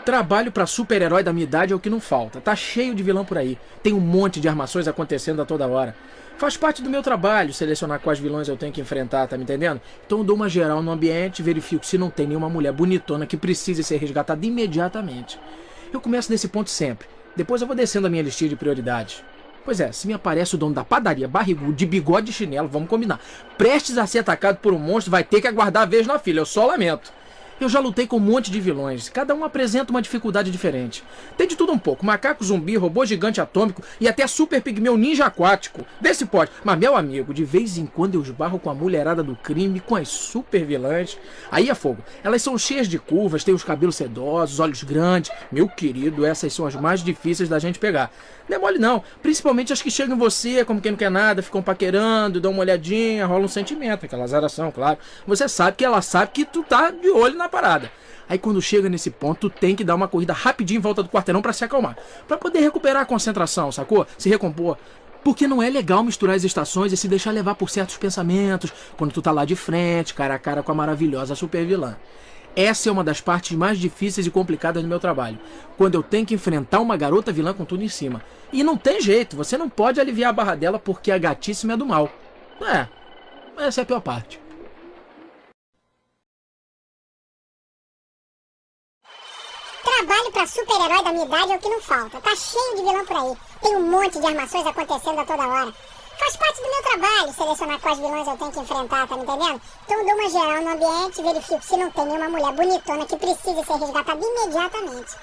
Trabalho pra super-herói da minha idade é o que não falta. Tá cheio de vilão por aí. Tem um monte de armações acontecendo a toda hora. Faz parte do meu trabalho selecionar quais vilões eu tenho que enfrentar, tá me entendendo? Então eu dou uma geral no ambiente e verifico se não tem nenhuma mulher bonitona que precise ser resgatada imediatamente. Eu começo nesse ponto sempre. Depois eu vou descendo a minha listinha de prioridades. Pois é, se me aparece o dono da padaria, barrigudo, de bigode e chinelo, vamos combinar. Prestes a ser atacado por um monstro, vai ter que aguardar a vez na fila, eu só lamento. Eu já lutei com um monte de vilões, cada um apresenta uma dificuldade diferente. Tem de tudo um pouco, macaco zumbi, robô gigante atômico e até super pigmeu ninja aquático. Vê se pode, mas meu amigo, de vez em quando eu esbarro com a mulherada do crime, com as super vilãs. Aí é fogo, elas são cheias de curvas, têm os cabelos sedosos, olhos grandes. Meu querido, essas são as mais difíceis da gente pegar. Não é mole não, principalmente as que chegam em você, como quem não quer nada, ficam paquerando, dão uma olhadinha, rola um sentimento, aquela azaração, claro. Você sabe que ela sabe que tu tá de olho na parada. Aí quando chega nesse ponto, tu tem que dar uma corrida rapidinho em volta do quarteirão pra se acalmar. Pra poder recuperar a concentração, sacou? Se recompor. Porque não é legal misturar as estações e se deixar levar por certos pensamentos quando tu tá lá de frente, cara a cara com a maravilhosa super vilã. Essa é uma das partes mais difíceis e complicadas do meu trabalho, quando eu tenho que enfrentar uma garota vilã com tudo em cima. E não tem jeito, você não pode aliviar a barra dela porque a gatíssima é do mal. Essa é a pior parte. Trabalho pra super-herói da minha idade é o que não falta. Tá cheio de vilão por aí. Tem um monte de armações acontecendo a toda hora. Faz parte do meu trabalho selecionar quais vilões eu tenho que enfrentar, tá me entendendo? Então eu dou uma geral no ambiente e verifico se não tem nenhuma mulher bonitona que precise ser resgatada imediatamente.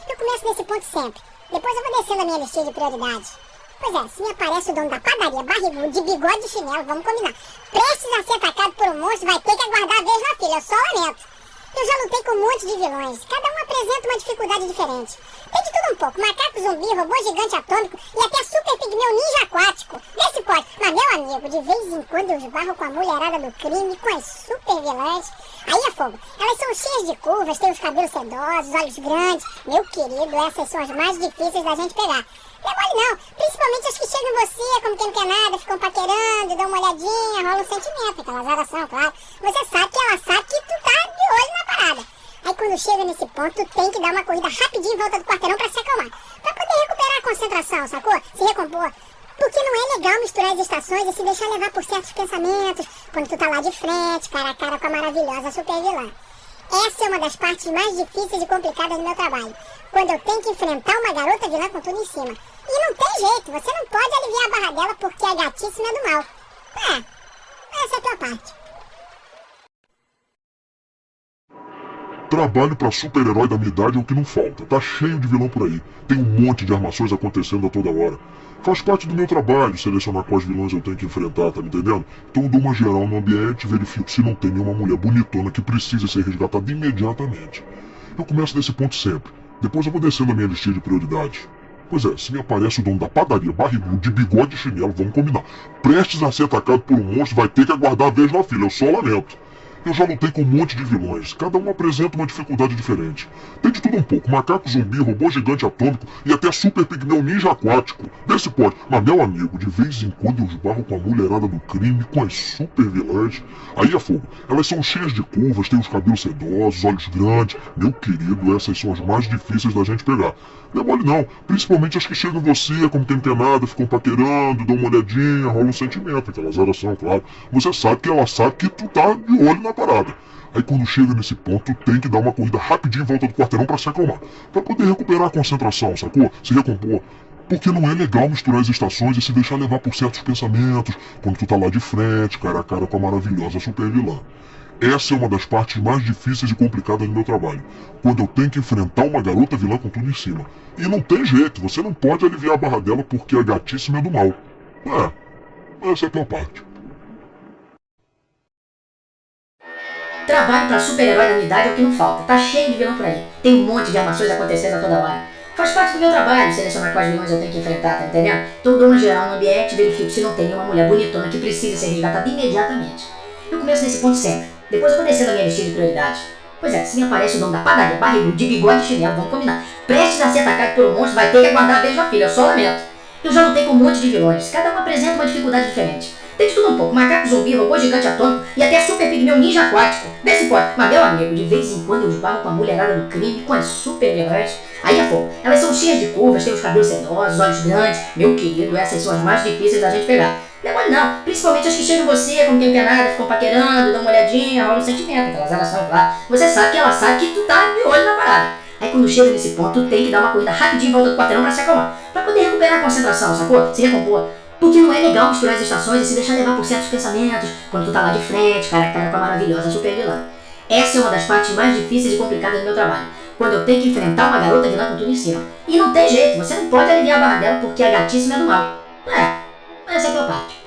Eu começo nesse ponto sempre. Depois eu vou descendo a minha listinha de prioridades. Pois é, se me aparece o dono da padaria, barrigudo, de bigode e chinelo, vamos combinar. Prestes a ser atacado por um monstro, vai ter que aguardar a vez na fila, eu só lamento. Eu já lutei com um monte de vilões, cada um apresenta uma dificuldade diferente. Tem de tudo um pouco, macaco zumbi, robô gigante atômico e até super pigmeu ninja aquático. Vê se pode, mas meu amigo, de vez em quando eu esbarro com a mulherada do crime, com as super vilãs. Aí é fogo, elas são cheias de curvas, têm os cabelos sedosos, olhos grandes. Meu querido, essas são as mais difíceis da gente pegar. Não é mole não, principalmente as que chegam em você, como quem não quer nada, ficam paquerando, dão uma olhadinha, rola um sentimento, aquela azaração, claro. Você sabe que ela sabe que tu tá de olho na parada. Aí quando chega nesse ponto, tu tem que dar uma corrida rapidinho em volta do quarteirão pra se acalmar. Pra poder recuperar a concentração, sacou? Se recompor. Porque não é legal misturar as estações e se deixar levar por certos pensamentos quando tu tá lá de frente, cara a cara com a maravilhosa super vilã. Essa é uma das partes mais difíceis e complicadas do meu trabalho, quando eu tenho que enfrentar uma garota vilã com tudo em cima. E não tem jeito, você não pode aliviar a barra dela porque a gatíssima é do mal. Essa é a pior parte. Trabalho pra super-herói da minha idade é o que não falta. Tá cheio de vilão por aí. Tem um monte de armações acontecendo a toda hora. Faz parte do meu trabalho selecionar quais vilões eu tenho que enfrentar, tá me entendendo? Então eu dou uma geral no ambiente e verifico se não tem nenhuma mulher bonitona que precise ser resgatada imediatamente. Eu começo nesse ponto sempre. Depois eu vou descendo a minha listinha de prioridades. Pois é, se me aparece o dono da padaria, barrigudo, de bigode e chinelo, vamos combinar. Prestes a ser atacado por um monstro, vai ter que aguardar a vez na fila, eu só lamento. Eu já lutei com um monte de vilões, cada um apresenta uma dificuldade diferente. Tem de tudo um pouco, macaco zumbi, robô gigante atômico e até super pigmeu ninja aquático. Vê se pode, mas meu amigo, de vez em quando eu esbarro com a mulherada do crime, com as super vilãs. Aí é fogo, elas são cheias de curvas, têm os cabelos sedosos, olhos grandes. Meu querido, essas são as mais difíceis da gente pegar. Não é mole não, principalmente as que chegam em você, como quem não quer nada, ficam paquerando, dão uma olhadinha, rola um sentimento, aquela azaração, claro. Você sabe que ela sabe que tu tá de olho na parada. Aí quando chega nesse ponto, tem que dar uma corrida rapidinho em volta do quarteirão pra se acalmar. Pra poder recuperar a concentração, sacou? Se recompor. Porque não é legal misturar as estações e se deixar levar por certos pensamentos quando tu tá lá de frente, cara a cara com a maravilhosa super vilã. Essa é uma das partes mais difíceis e complicadas do meu trabalho, quando eu tenho que enfrentar uma garota vilã com tudo em cima. E não tem jeito, você não pode aliviar a barra dela porque a gatíssima é do mal. Essa é a pior parte. Trabalho pra super-herói da minha idade é o que não falta. Tá cheio de vilão por aí. Tem um monte de armações acontecendo a toda hora. Faz parte do meu trabalho selecionar quais vilões eu tenho que enfrentar, tá entendendo? Então eu dou uma geral no ambiente e verifico se não tem nenhuma mulher bonitona que precise ser resgatada imediatamente. Eu começo nesse ponto sempre. Depois eu vou descendo a minha listinha de prioridades. Pois é, se me aparece o dono da padaria, barrigudo, de bigode e chinelo, vamos combinar. Prestes a ser atacado por um monstro, vai ter que aguardar a vez na fila, eu só lamento. Eu já lutei com um monte de vilões, cada um apresenta uma dificuldade diferente. Tem de tudo um pouco, macaco zumbi, robô gigante atômico e até super pigmeu ninja aquático. Vê se pode. Mas meu amigo, de vez em quando eu esbarro com a mulherada do crime, com as super vilãs. Aí é fogo. Elas são cheias de curvas, têm os cabelos sedosos, olhos grandes. Meu querido, essas são as mais difíceis da gente pegar. Não é mole não, principalmente as que chegam em você, como quem não quer nada, ficam paquerando, dão uma olhadinha, rolam um sentimento, aquelas relações lá. Você sabe que ela sabe que tu tá de olho na parada. Aí quando chega nesse ponto, tu tem que dar uma corrida rapidinho em volta do quarteirão pra se acalmar. Pra poder recuperar a concentração, sacou? Se recompor. Porque não é legal misturar as estações e se deixar levar por certos pensamentos quando tu tá lá de frente, cara a cara com a maravilhosa super vilã. Essa é uma das partes mais difíceis e complicadas do meu trabalho. Quando eu tenho que enfrentar uma garota vilã com tudo em cima. E não tem jeito, você não pode aliviar a barra dela porque a gatíssima é do mal. Essa é a tua parte.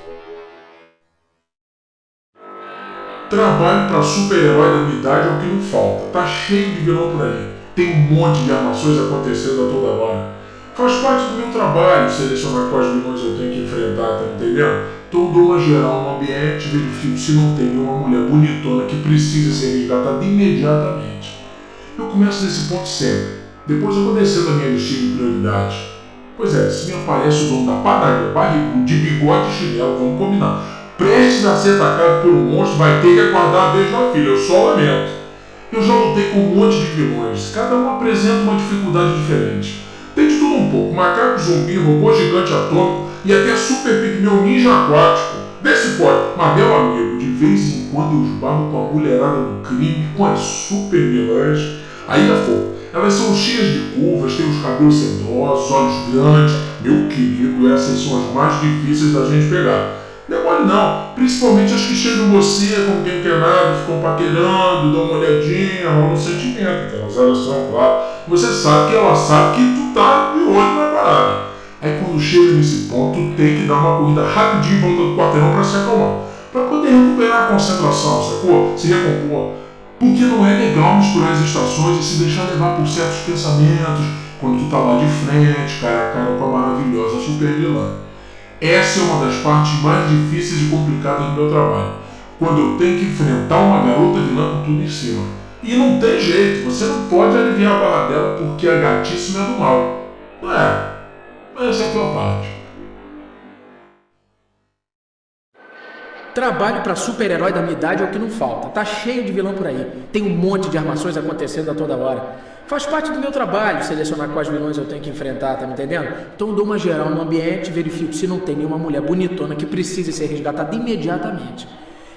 Trabalho pra super-herói da minha idade é o que não falta. Tá cheio de vilão por aí. Tem um monte de armações acontecendo a toda hora. Faz parte do meu trabalho selecionar quais vilões eu tenho que enfrentar, tá entendendo? Então dou uma geral no ambiente, verifico se não tem nenhuma mulher bonitona que precisa ser resgatada imediatamente. Eu começo desse ponto sempre. Depois eu vou descendo a minha listinha de prioridades. Pois é, se me aparece o dono da padaria, barrigudo, de bigode e chinelo, vamos combinar. Prestes a ser atacado por um monstro, vai ter que aguardar a vez na fila, eu só lamento. Eu já lutei com um monte de vilões, cada um apresenta uma dificuldade diferente. Tem de tudo um pouco, macaco zumbi, robô gigante atômico e até super pigmeu ninja aquático. Vê se pode, mas meu amigo, de vez em quando eu esbarro com a mulherada do crime, com as super vilãs. Aí é fogo, elas são cheias de curvas, têm os cabelos sedosos, olhos grandes. Meu querido, essas são as mais difíceis da gente pegar. Não é mole não, principalmente as que chegam em você como quem quer nada, ficam paquerando, dão uma olhadinha, rolam um sentimento, aquelas relações, claro. Você sabe que ela sabe que tu tá de olho na parada. Aí quando chega nesse ponto, tu tem que dar uma corrida rapidinho em volta do quarteirão pra se acalmar. Pra poder recuperar a concentração, sacou? Se recompor. Porque não é legal misturar as estações e se deixar levar por certos pensamentos quando tu tá lá de frente, cara a cara com a maravilhosa super vilã. Essa é uma das partes mais difíceis e complicadas do meu trabalho, quando eu tenho que enfrentar uma garota vilã com tudo em cima. E não tem jeito, você não pode aliviar a barra dela porque a gatíssima é do mal. Essa é a tua parte. Trabalho pra super-herói da minha idade é o que não falta. Tá cheio de vilão por aí. Tem um monte de armações acontecendo a toda hora. Faz parte do meu trabalho selecionar quais vilões eu tenho que enfrentar, tá me entendendo? Então eu dou uma geral no ambiente e verifico se não tem nenhuma mulher bonitona que precise ser resgatada imediatamente.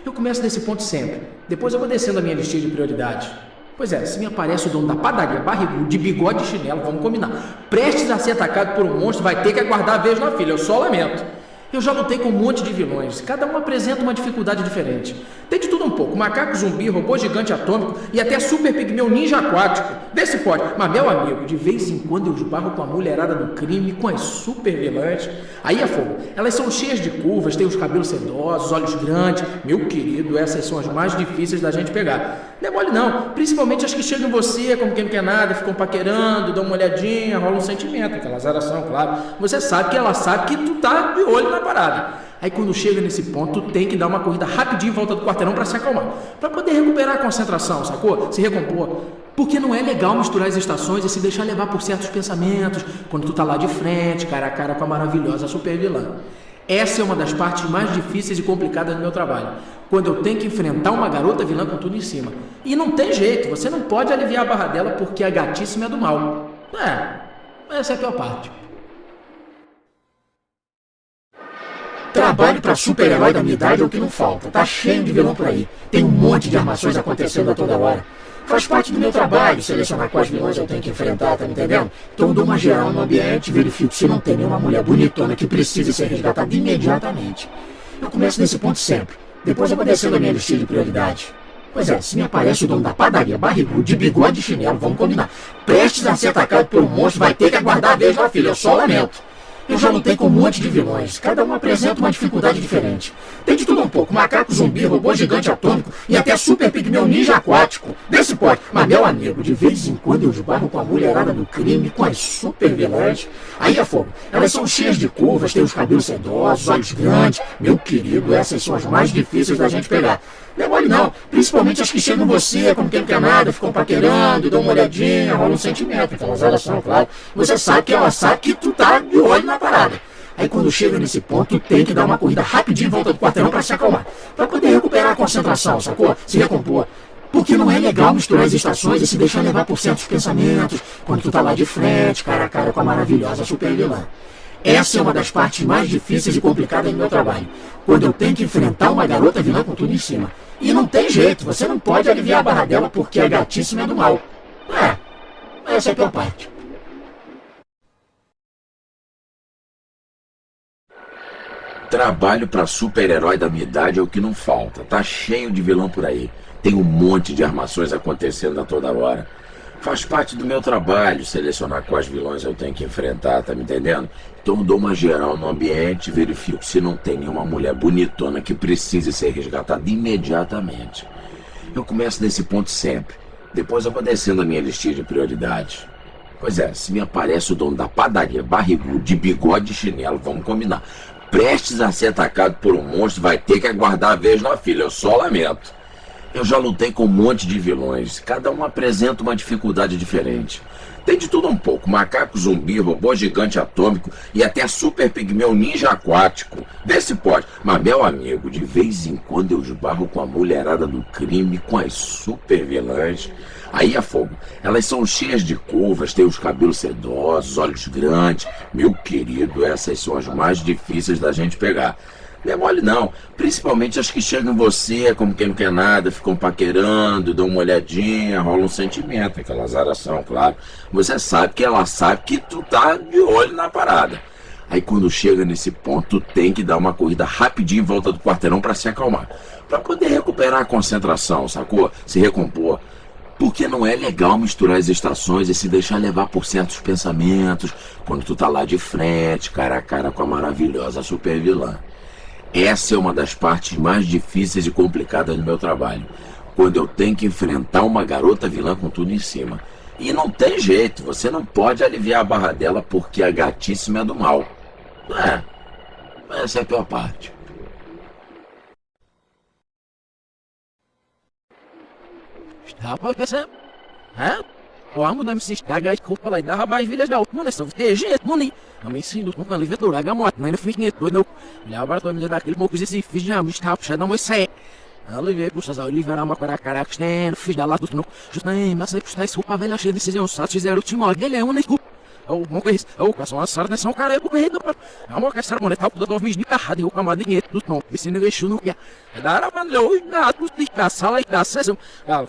Eu começo desse ponto sempre. Depois eu vou descendo a minha listinha de prioridades. Pois é, se me aparece o dono da padaria, barrigudo, de bigode e chinelo, vamos combinar. Prestes a ser atacado por um monstro, vai ter que aguardar a vez na fila, eu só lamento. Eu já lutei com um monte de vilões, cada um apresenta uma dificuldade diferente. Tem de tudo um pouco, macaco zumbi, robô gigante atômico e até super pigmeu ninja aquático. Vê se pode, mas meu amigo, de vez em quando eu esbarro com a mulherada do crime, com as super vilãs. Aí é fogo, elas são cheias de curvas, têm os cabelos sedosos, olhos grandes. Meu querido, essas são as mais difíceis da gente pegar. Não é mole não, principalmente as que chegam em você como quem não quer nada, ficam paquerando, dão uma olhadinha, rolam um sentimento, aquela azaração, claro. Você sabe que ela sabe que tu tá de olho na parada. Aí quando chega nesse ponto, tu tem que dar uma corrida rapidinho em volta do quarteirão pra se acalmar, pra poder recuperar a concentração, sacou? Se recompor. Porque não é legal misturar as estações e se deixar levar por certos pensamentos quando tu tá lá de frente, cara a cara com a maravilhosa super vilã. Essa é uma das partes mais difíceis e complicadas do meu trabalho, quando eu tenho que enfrentar uma garota vilã com tudo em cima. E não tem jeito, você não pode aliviar a barra dela porque a gatíssima é do mal. Essa é a pior parte. Trabalho pra super-herói da minha idade é o que não falta. Tá cheio de vilão por aí. Tem um monte de armações acontecendo a toda hora. Faz parte do meu trabalho selecionar quais vilões eu tenho que enfrentar, tá me entendendo? Então eu dou uma geral no ambiente e verifico se não tem nenhuma mulher bonitona que precise ser resgatada imediatamente. Eu começo nesse ponto sempre. Depois eu vou descendo a minha listinha de prioridades. Pois é, se me aparece o dono da padaria, barrigudo, de bigode e chinelo, vamos combinar. Prestes a ser atacado por um monstro, vai ter que aguardar a vez na fila, eu só lamento. Eu já lutei com um monte de vilões, cada um apresenta uma dificuldade diferente. Tem de tudo um pouco, macaco zumbi, robô gigante atômico e até super pigmeu ninja aquático. Vê se pode, mas meu amigo, de vez em quando eu esbarro com a mulherada do crime, com as super vilãs. Aí é fogo, elas são cheias de curvas, têm os cabelos sedosos, olhos grandes. Meu querido, essas são as mais difíceis da gente pegar. Não é mole não, principalmente as que chegam em você como quem não quer nada, ficam paquerando, dão uma olhadinha, rolam um sentimento, aquelas relações, claro. Você sabe que ela sabe que tu tá de olho na parada. Aí quando chega nesse ponto, tem que dar uma corrida rapidinho em volta do quarteirão pra se acalmar. Pra poder recuperar a concentração, sacou? Se recompor. Porque não é legal misturar as estações e se deixar levar por certos pensamentos quando tu tá lá de frente, cara a cara com a maravilhosa super vilã. Essa é uma das partes mais difíceis e complicadas do meu trabalho. Quando eu tenho que enfrentar uma garota vilã com tudo em cima. E não tem jeito, você não pode aliviar a barra dela porque a gatíssima é do mal. Essa é a pior parte. Trabalho pra super-herói da minha idade é o que não falta. Tá cheio de vilão por aí. Tem um monte de armações acontecendo a toda hora. Faz parte do meu trabalho selecionar quais vilões eu tenho que enfrentar, tá me entendendo? Então eu dou uma geral no ambiente e verifico se não tem nenhuma mulher bonitona que precise ser resgatada imediatamente. Eu começo nesse ponto sempre. Depois eu vou descendo a minha listinha de prioridades. Pois é, se me aparece o dono da padaria barrigudo, de bigode e chinelo, vamos combinar. Prestes a ser atacado por um monstro, vai ter que aguardar a vez na fila, eu só lamento. Eu já lutei com um monte de vilões, cada um apresenta uma dificuldade diferente. Tem de tudo um pouco, macaco zumbi, robô gigante atômico e até super pigmeu ninja aquático. Vê se pode, mas meu amigo, de vez em quando eu esbarro com a mulherada do crime, com as super vilãs. Aí é fogo, elas são cheias de curvas, têm os cabelos sedosos, olhos grandes. Meu querido, essas são as mais difíceis da gente pegar. Não é mole não, principalmente as que chegam em você como quem não quer nada, ficam paquerando, dão uma olhadinha, rola um sentimento, aquela azaração, claro. Você sabe que ela sabe que tu tá de olho na parada. Aí quando chega nesse ponto, tem que dar uma corrida rapidinho em volta do quarteirão pra se acalmar. Pra poder recuperar a concentração, sacou? Se recompor. Porque não é legal misturar as estações e se deixar levar por certos pensamentos quando tu tá lá de frente, cara a cara com a maravilhosa super vilã. Essa é uma das partes mais difíceis e complicadas do meu trabalho, quando eu tenho que enfrentar uma garota vilã com tudo em cima. E não tem jeito, você não pode aliviar a barra dela porque a gatíssima é do mal. Essa é a pior parte. Rapaz, percebe? Oamı da mısın işte gayet kopalay daha bay village da utman esnaf tejet muni. Ama ensino com a livre toda a morte, nem fiz net doido. Já para me dar aquele pouco de fiz já me está puxando uma sei. Ali puxa a Oliveira uma cara que tem fiz da lá do no. Justo nem mas está isso para velha cheia de decisão só fizeram o time ele é um nico. Ou não conhece, ou passou uma sarna são cara com medo para. A moca essa moneta do 2000 de carro de uma dinheiro do não. Isso não deixou no que. Dar a mandou na tudo da sala e da sessão.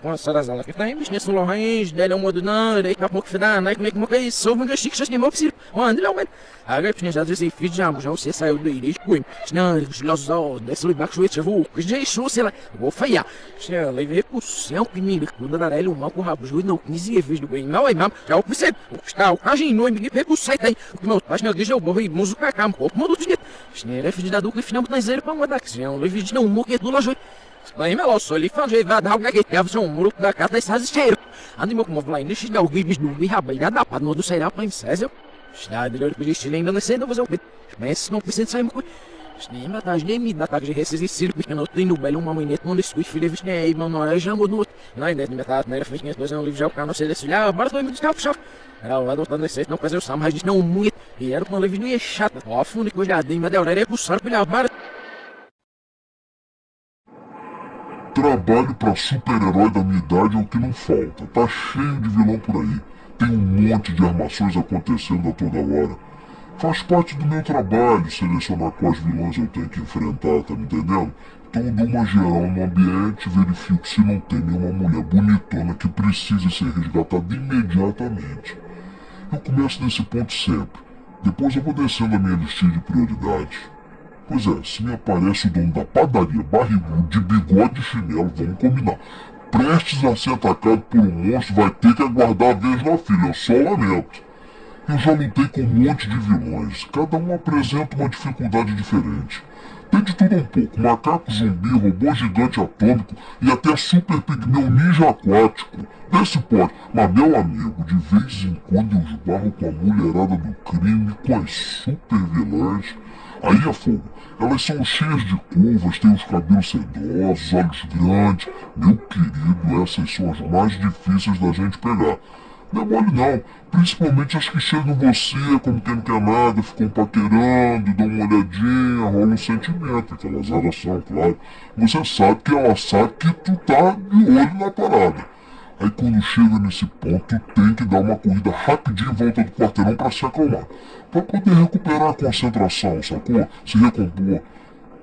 Com a sala que tem business no range dele um modo não, daí capô que dá, né, como que isso, sou um chique que não precisa. Onde ele aumenta. A gente já disse fiz já você saiu do iris com. Não, os olhos desse lugar que eu vou. Que já isso sei lá. Vou falhar. Se ele vê o céu que me cuida da ele uma com rabo juiz não 15 vezes do bem. Não é mesmo. Já o percebe. Está o cajinho no me pego sai daí. O meu pai não deixa eu morrer música campo. Modo de. Snere filho da do que final não zero para uma da que não livre de não morrer do lojo. Bem, meu só ele faz vai dar alguém que teve um muro da casa essas cheiro. Ande meu como vai nesse da o vídeo do vi rabai da para no do será para imsésio. Está de olho para este ainda não sei não fazer o mas não precisa sair muito. Nem matar nem me dá de resses circo que não tem no belo uma manhã não lhes cuide filho de aí mano hora já mudou. Não ainda me tá na frente dois não livro já o canal se celestial agora tô me descalçar. Era o adotando esse não fazer o sam mas não muito e era uma livro é chata. Ó fundo que já dei mas da hora é puxar pela barra. Trabalho pra super-herói da minha idade é o que não falta. Tá cheio de vilão por aí. Tem um monte de armações acontecendo a toda hora. Faz parte do meu trabalho selecionar quais vilões eu tenho que enfrentar, tá me entendendo? Então eu dou uma geral no ambiente e verifico se não tem nenhuma mulher bonitona que precise ser resgatada imediatamente. Eu começo nesse ponto sempre. Depois eu vou descendo a minha listinha de prioridades. Pois é, se me aparece o dono da padaria barrigudo, de bigode e chinelo, vamos combinar. Prestes a ser atacado por um monstro, vai ter que aguardar a vez na fila, eu só lamento. Eu já lutei com um monte de vilões, cada um apresenta uma dificuldade diferente. Tem de tudo um pouco, macaco zumbi, robô gigante atômico e até super pigmeu ninja aquático. Desse pode, mas meu amigo, de vez em quando eu esbarro com a mulherada do crime, com as super vilãs. Aí é fogo. Elas são cheias de curvas, têm os cabelos sedosos, olhos grandes. Meu querido, essas são as mais difíceis da gente pegar. Não é mole não, principalmente as que chegam em você como quem não quer nada, ficam paquerando, dão uma olhadinha, rola um sentimento, aquela azaração, claro. Você sabe que ela sabe que tu tá de olho na parada. Aí quando chega nesse ponto, tem que dar uma corrida rapidinho em volta do quarteirão pra se acalmar. Pra poder recuperar a concentração, sacou? Se recompor.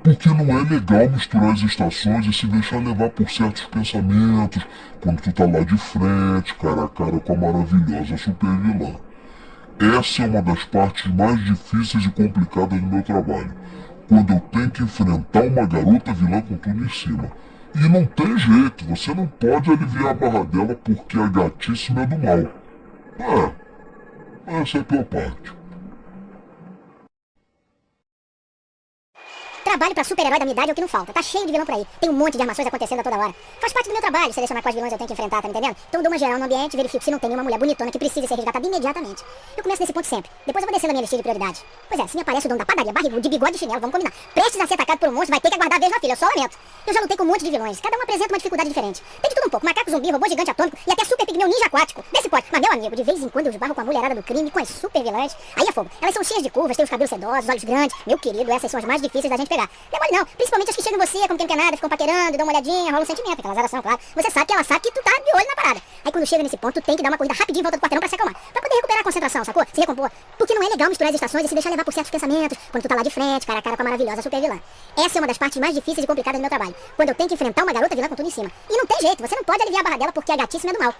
Porque não é legal misturar as estações e se deixar levar por certos pensamentos quando tu tá lá de frente, cara a cara com a maravilhosa supervilã. Essa é uma das partes mais difíceis e complicadas do meu trabalho. Quando eu tenho que enfrentar uma garota vilã com tudo em cima. E não tem jeito, você não pode aliviar a barra dela porque a gatíssima é do mal. Essa é a pior parte. Trabalho pra super-herói da minha idade é o que não falta. Tá cheio de vilão por aí. Tem um monte de armações acontecendo a toda hora. Faz parte do meu trabalho selecionar quais vilões eu tenho que enfrentar, tá me entendendo? Então eu dou uma geral no ambiente e verifico se não tem nenhuma mulher bonitona que precise ser resgatada imediatamente. Eu começo nesse ponto sempre. Depois eu vou descendo a minha listinha de prioridades. Pois é, se me aparece o dono da padaria, barrigudo, de bigode e chinelo, vamos combinar. Prestes a ser atacado por um monstro, vai ter que aguardar a vez na fila. Eu só lamento. Eu já lutei com um monte de vilões. Cada um apresenta uma dificuldade diferente. Tem de tudo um pouco. Macaco zumbi, robô gigante atômico e até super pigmeu ninja aquático. Desse pode. Mas meu amigo, de vez em quando eu esbarro com a mulherada do crime, com as super vilãs. Aí é fogo. Elas são cheias de curvas, têm os cabelos sedosos, olhos grandes. Meu querido, essas são as mais difíceis da gente pegar. Não é mole não. Principalmente as que chegam em você, como quem não quer nada, ficam paquerando, dão uma olhadinha, rola um sentimento, aquela azaração, claro. Você sabe que ela sabe que tu tá de olho na parada. Aí quando chega nesse ponto, tu tem que dar uma corrida rapidinho em volta do quarteirão pra se acalmar. Pra poder recuperar a concentração, sacou? Se recompor. Porque não é legal misturar as estações e se deixar levar por certos pensamentos quando tu tá lá de frente, cara a cara com a maravilhosa super vilã. Essa é uma das partes mais difíceis e complicadas do meu trabalho. Quando eu tenho que enfrentar uma garota vilã com tudo em cima. E não tem jeito, você não pode aliviar a barra dela porque a gatíssima é do mal.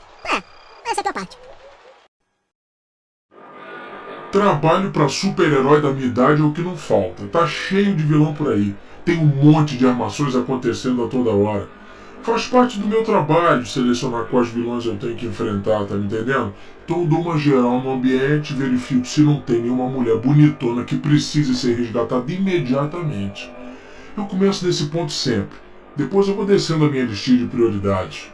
Essa é a tua parte. Trabalho pra super-herói da minha idade é o que não falta. Tá cheio de vilão por aí. Tem um monte de armações acontecendo a toda hora. Faz parte do meu trabalho selecionar quais vilões eu tenho que enfrentar, tá me entendendo? Então eu dou uma geral no ambiente e verifico se não tem nenhuma mulher bonitona que precise ser resgatada imediatamente. Eu começo nesse ponto sempre. Depois eu vou descendo a minha listinha de prioridades.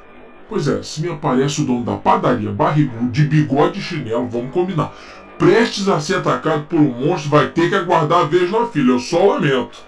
Pois é, se me aparece o dono da padaria, barrigudo, de bigode e chinelo, vamos combinar. Prestes a ser atacado por um monstro, vai ter que aguardar a vez na fila, eu só lamento.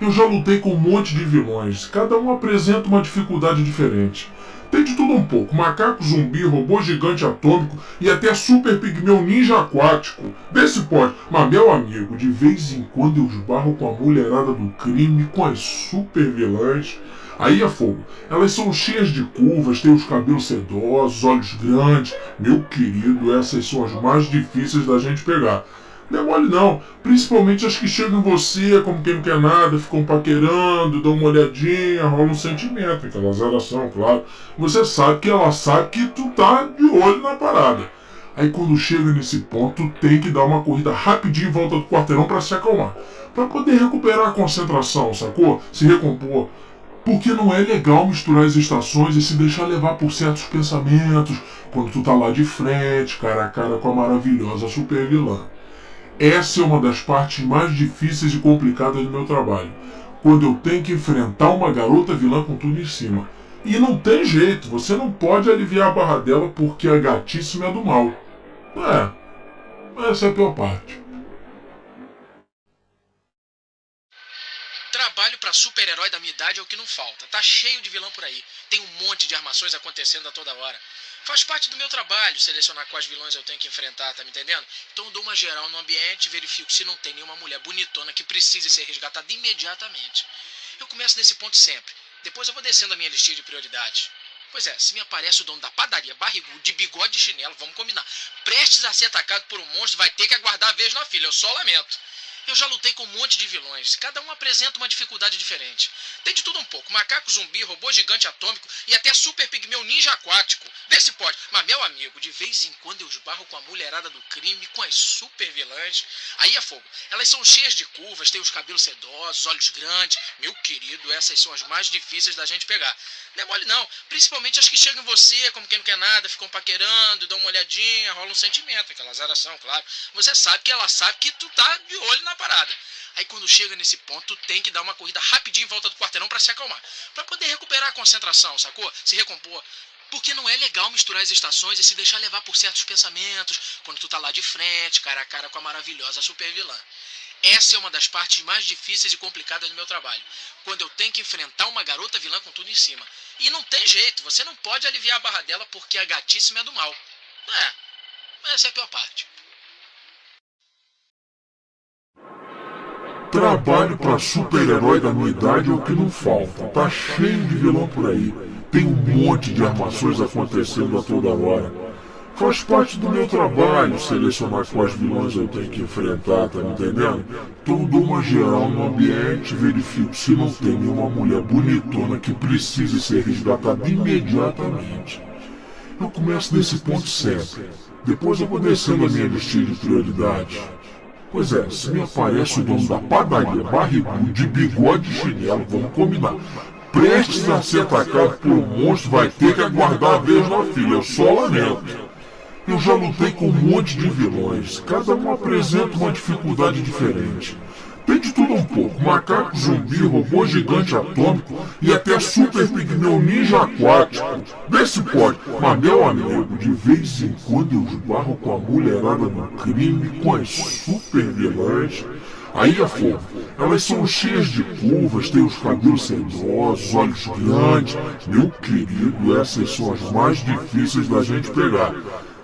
Eu já lutei com um monte de vilões, cada um apresenta uma dificuldade diferente. Tem de tudo um pouco, macaco zumbi, robô gigante atômico e até super pigmeu ninja aquático. Desse pode, mas meu amigo, de vez em quando eu esbarro com a mulherada do crime, com as super vilãs. Aí é fogo. Elas são cheias de curvas, têm os cabelos sedosos, olhos grandes. Meu querido, essas são as mais difíceis da gente pegar. Não é mole não, principalmente as que chegam em você como quem não quer nada, ficam paquerando, dão uma olhadinha, rola um sentimento, aquela azaração, claro. Você sabe que ela sabe que tu tá de olho na parada. Aí quando chega nesse ponto, tem que dar uma corrida rapidinho em volta do quarteirão pra se acalmar. Pra poder recuperar a concentração, sacou? Se recompor. Porque não é legal misturar as estações e se deixar levar por certos pensamentos quando tu tá lá de frente, cara a cara com a maravilhosa super vilã. Essa é uma das partes mais difíceis e complicadas do meu trabalho. Quando eu tenho que enfrentar uma garota vilã com tudo em cima. E não tem jeito, você não pode aliviar a barra dela porque a gatíssima é do mal. Essa é a pior parte. Trabalho pra super-herói da minha idade é o que não falta. Tá cheio de vilão por aí. Tem um monte de armações acontecendo a toda hora. Faz parte do meu trabalho selecionar quais vilões eu tenho que enfrentar, tá me entendendo? Então eu dou uma geral no ambiente e verifico se não tem nenhuma mulher bonitona que precise ser resgatada imediatamente. Eu começo nesse ponto sempre. Depois eu vou descendo a minha listinha de prioridades. Pois é, se me aparece o dono da padaria, barrigudo, de bigode e chinelo, vamos combinar. Prestes a ser atacado por um monstro, vai ter que aguardar a vez na fila, eu só lamento. Eu já lutei com um monte de vilões, cada um apresenta uma dificuldade diferente. Tem de tudo um pouco, macaco zumbi, robô gigante atômico e até super pigmeu ninja aquático. Desse pode, mas meu amigo, de vez em quando eu esbarro com a mulherada do crime, com as super vilãs. Aí é fogo, elas são cheias de curvas, têm os cabelos sedosos, olhos grandes. Meu querido, essas são as mais difíceis da gente pegar. Não é mole não, principalmente as que chegam em você como quem não quer nada, ficam paquerando, dão uma olhadinha, rola um sentimento, aquela azaração, claro. Você sabe que ela sabe que tu tá de olho na parada. Aí quando chega nesse ponto, tem que dar uma corrida rapidinho em volta do quarteirão pra se acalmar. Pra poder recuperar a concentração, sacou? Se recompor. Porque não é legal misturar as estações e se deixar levar por certos pensamentos quando tu tá lá de frente, cara a cara com a maravilhosa super vilã. Essa é uma das partes mais difíceis e complicadas do meu trabalho. Quando eu tenho que enfrentar uma garota vilã com tudo em cima. E não tem jeito, você não pode aliviar a barra dela porque a gatíssima é do mal. Essa é a pior parte. Trabalho pra super-herói da minha idade é o que não falta. Tá cheio de vilão por aí. Tem um monte de armações acontecendo a toda hora. Faz parte do meu trabalho selecionar quais vilões eu tenho que enfrentar, tá me entendendo? Então eu dou uma geral no ambiente, verifico se não tem nenhuma mulher bonitona que precise ser resgatada imediatamente. Eu começo nesse ponto sempre. Depois eu vou descendo a minha listinha de prioridades. Pois é, se me aparece o dono da padaria barrigudo de bigode e chinelo, vamos combinar. Prestes a ser atacado por um monstro, vai ter que aguardar a vez na fila, eu só lamento. Eu já lutei com um monte de vilões, cada um apresenta uma dificuldade diferente. Tem de tudo um pouco, macaco, zumbi, robô gigante atômico e até super pigmeu ninja aquático. Vê se pode, mas meu amigo, de vez em quando eu esbarro com a mulherada no crime, com as super vilãs. Aí é fogo, elas são cheias de curvas, têm os cabelos sedosos, olhos grandes. Meu querido, essas são as mais difíceis da gente pegar.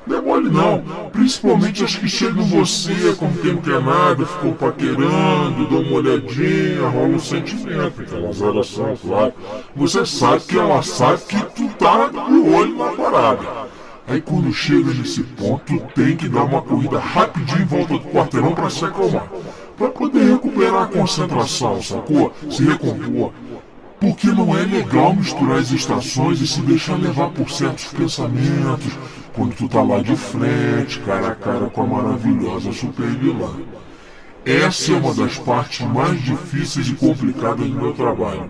Não é mole não, principalmente as que chegam em você como quem não quer nada, ficam paquerando, dão uma olhadinha, rola um sentimento, aquelas orações, claro. Você sabe que ela sabe que tu tá de olho na parada. Aí quando chega nesse ponto, tu tem que dar uma corrida rapidinho em volta do quarteirão pra se acalmar. Pra poder recuperar a concentração, sacou? Se recompor. Porque não é legal misturar as estações e se deixar levar por certos pensamentos quando tu tá lá de frente, cara a cara com a maravilhosa super vilã. Essa é uma das partes mais difíceis e complicadas do meu trabalho,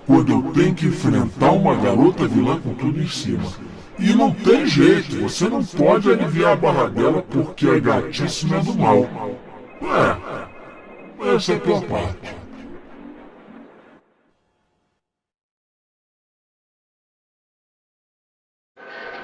quando eu tenho que enfrentar uma garota vilã com tudo em cima. E não tem jeito, você não pode aliviar a barra dela porque a gatíssima é do mal. Essa é a pior parte.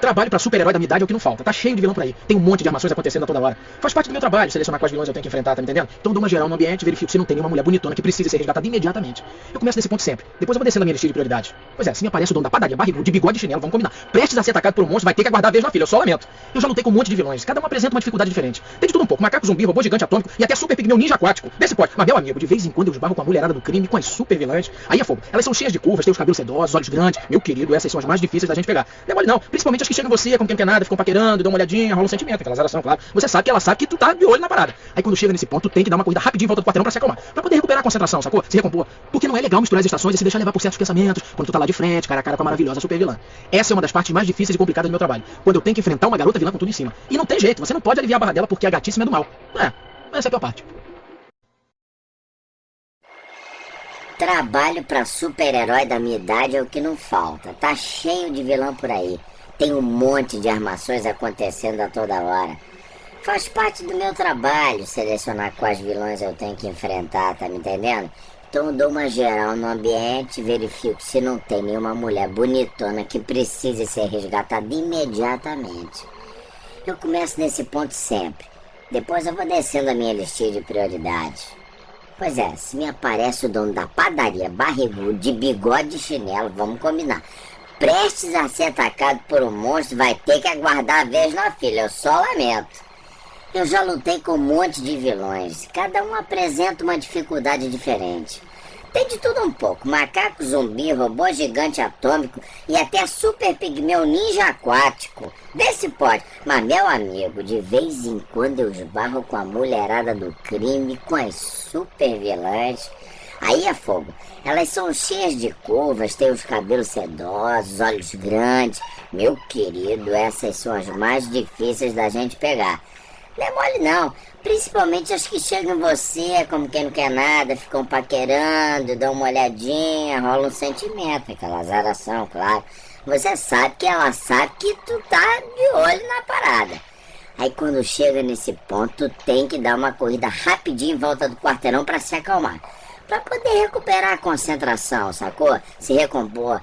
Trabalho pra super-herói da minha idade é o que não falta. Tá cheio de vilão por aí. Tem um monte de armações acontecendo a toda hora. Faz parte do meu trabalho selecionar quais vilões eu tenho que enfrentar, tá me entendendo? Então eu dou uma geral no ambiente, verifico se não tem nenhuma mulher bonitona que precise ser resgatada imediatamente. Eu começo nesse ponto sempre. Depois eu vou descendo a minha listinha de prioridades. Pois é, se me aparece o dono da padaria barrigudo de bigode e chinelo, vamos combinar. Prestes a ser atacado por um monstro, vai ter que aguardar a vez na fila, eu só lamento. Eu já lutei com um monte de vilões, cada um apresenta uma dificuldade diferente. Tem de tudo um pouco, macaco, zumbi, robô gigante atômico e até super pigmeu ninja aquático. Desse pode. Mas meu amigo, de vez em quando eu esbarro com a mulherada do crime, com as super vilãs. Aí é fogo. Elas são cheias de curvas, têm os cabelos sedosos, olhos grandes. Meu querido, essas são as mais difíceis da gente pegar. Não é mole não, principalmente as que chegam em você como quem não quer nada, ficam paquerando, dão uma olhadinha, rola um sentimento, aquela zaração, claro. Você sabe que ela sabe que tu tá de olho na parada. Aí quando chega nesse ponto, tu tem que dar uma corrida rapidinho em volta do quarteirão pra se acalmar, pra poder recuperar a concentração, sacou? Se recompor. Porque não é legal misturar as estações e se deixar levar por certos pensamentos quando tu tá lá de frente, cara a cara com a maravilhosa super vilã. Essa é uma das partes mais difíceis e complicadas do meu trabalho, quando eu tenho que enfrentar uma garota vilã com tudo em cima. E não tem jeito, você não pode aliviar a barra dela porque a gatíssima é do mal. Essa é a pior parte. Trabalho pra super-herói da minha idade é o que não falta. Tá cheio de vilão por aí. Tem um monte de armações acontecendo a toda hora. Faz parte do meu trabalho selecionar quais vilões eu tenho que enfrentar, tá me entendendo? Então eu dou uma geral no ambiente, verifico se não tem nenhuma mulher bonitona que precise ser resgatada imediatamente. Eu começo nesse ponto sempre. Depois eu vou descendo a minha listinha de prioridades. Pois é, se me aparece o dono da padaria barrigudo de bigode e chinelo, vamos combinar. Prestes a ser atacado por um monstro, vai ter que aguardar a vez na fila, eu só lamento. Eu já lutei com um monte de vilões, cada um apresenta uma dificuldade diferente. Tem de tudo um pouco, macaco, zumbi, robô gigante atômico e até super pigmeu ninja aquático. Vê se pode, mas meu amigo, de vez em quando eu esbarro com a mulherada do crime, com as super vilãs. Aí é fogo, elas são cheias de curvas, têm os cabelos sedosos, olhos grandes. Meu querido, essas são as mais difíceis da gente pegar. Não é mole não, principalmente as que chegam em você como quem não quer nada, ficam paquerando, dão uma olhadinha, rola um sentimento, aquela zaração, claro. Você sabe que ela sabe que tu tá de olho na parada. Aí quando chega nesse ponto, tu tem que dar uma corrida rapidinho em volta do quarteirão pra se acalmar. Pra poder recuperar a concentração, sacou? Se recompor.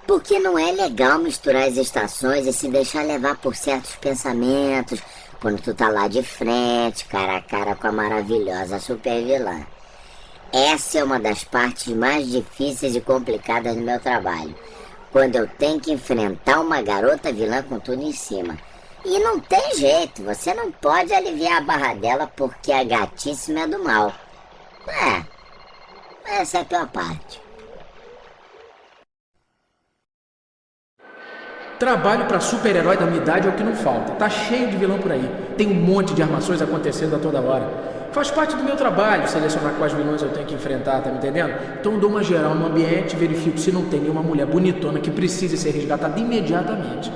Porque não é legal misturar as estações e se deixar levar por certos pensamentos quando tu tá lá de frente, cara a cara com a maravilhosa super vilã. Essa é uma das partes mais difíceis e complicadas do meu trabalho, quando eu tenho que enfrentar uma garota vilã com tudo em cima. E não tem jeito, você não pode aliviar a barra dela porque a gatíssima é do mal. Essa é a pior parte. Trabalho pra super-herói da minha idade é o que não falta. Tá cheio de vilão por aí. Tem um monte de armações acontecendo a toda hora. Faz parte do meu trabalho selecionar quais vilões eu tenho que enfrentar, tá me entendendo? Então eu dou uma geral no ambiente e verifico se não tem nenhuma mulher bonitona que precise ser resgatada imediatamente.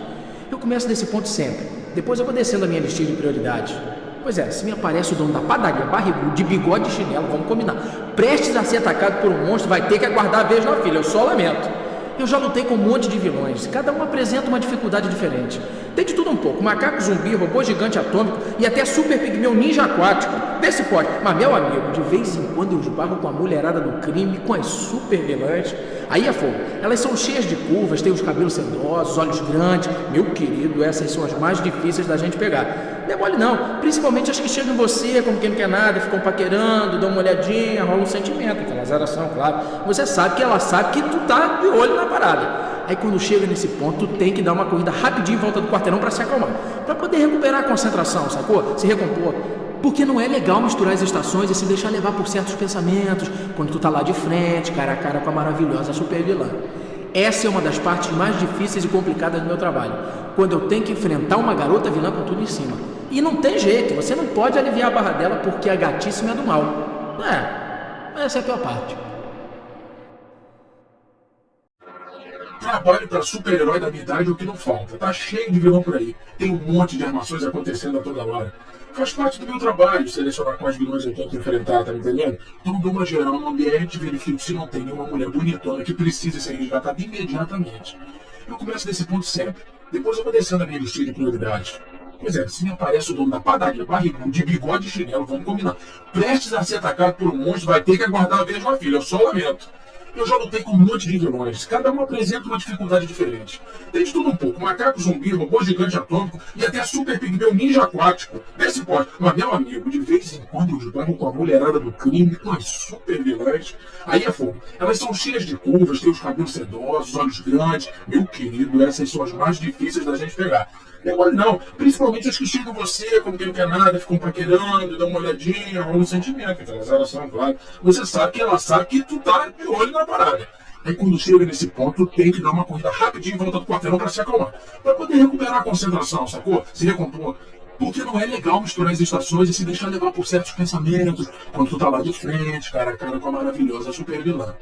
Eu começo desse ponto sempre. Depois eu vou descendo a minha listinha de prioridades. Pois é, se me aparece o dono da padaria, barrigudo, de bigode e chinelo, vamos combinar. Prestes a ser atacado por um monstro, vai ter que aguardar a vez na fila, eu só lamento. Eu já lutei com um monte de vilões, cada um apresenta uma dificuldade diferente. Tem de tudo um pouco, macaco zumbi, robô gigante atômico e até super pigmeu ninja aquático. Vê se pode, mas meu amigo, de vez em quando eu esbarro com a mulherada do crime, com as super vilãs. Aí é fogo, elas são cheias de curvas, têm os cabelos sedosos, olhos grandes. Meu querido, essas são as mais difíceis da gente pegar. Não é mole não, principalmente as que chegam em você como quem não quer nada, ficam paquerando, dão uma olhadinha, rola um sentimento, aquela azaração, claro. Você sabe que ela sabe que tu tá de olho na parada. Aí quando chega nesse ponto, tu tem que dar uma corrida rapidinho em volta do quarteirão pra se acalmar, pra poder recuperar a concentração, sacou? Se recompor. Porque não é legal misturar as estações e se deixar levar por certos pensamentos quando tu tá lá de frente, cara a cara com a maravilhosa super vilã. Essa é uma das partes mais difíceis e complicadas do meu trabalho, quando eu tenho que enfrentar uma garota vilã com tudo em cima. E não tem jeito, você não pode aliviar a barra dela porque a gatíssima é do mal. Essa é a pior parte. Trabalho pra super-herói da minha idade é o que não falta. Tá cheio de vilão por aí. Tem um monte de armações acontecendo a toda hora. Faz parte do meu trabalho selecionar quais vilões eu tenho que enfrentar, tá me entendendo? Então dou uma geral no ambiente e verifico se não tem nenhuma mulher bonitona que precise ser resgatada imediatamente. Eu começo desse ponto sempre. Depois eu vou descendo a minha listinha de prioridades. Pois é, se me aparece o dono da padaria, barrigudo, de bigode e chinelo, vamos combinar. Prestes a ser atacado por um monstro, vai ter que aguardar a vez na fila, eu só lamento. Eu já lutei com um monte de vilões, cada um apresenta uma dificuldade diferente. Tem de tudo um pouco, macaco zumbi, robô gigante atômico e até super pigmeu ninja aquático. Vê se pode, mas meu amigo, de vez em quando eu esbarro com a mulherada do crime, com as super vilãs. Aí é fogo, elas são cheias de curvas, têm os cabelos sedosos, olhos grandes. Meu querido, essas são as mais difíceis da gente pegar. Agora não, principalmente as que chegam você, como quem não quer nada, ficam paquerando, dão uma olhadinha, rola um sentimento, aquela azaração, claro. Você sabe que ela sabe que tu tá de olho na parada. Aí quando chega nesse ponto, tem que dar uma corrida rapidinho em volta do quarteirão pra se acalmar. Pra poder recuperar a concentração, sacou? Se recompor. Porque não é legal misturar as estações e se deixar levar por certos pensamentos quando tu tá lá de frente, cara a cara com a maravilhosa super vilã.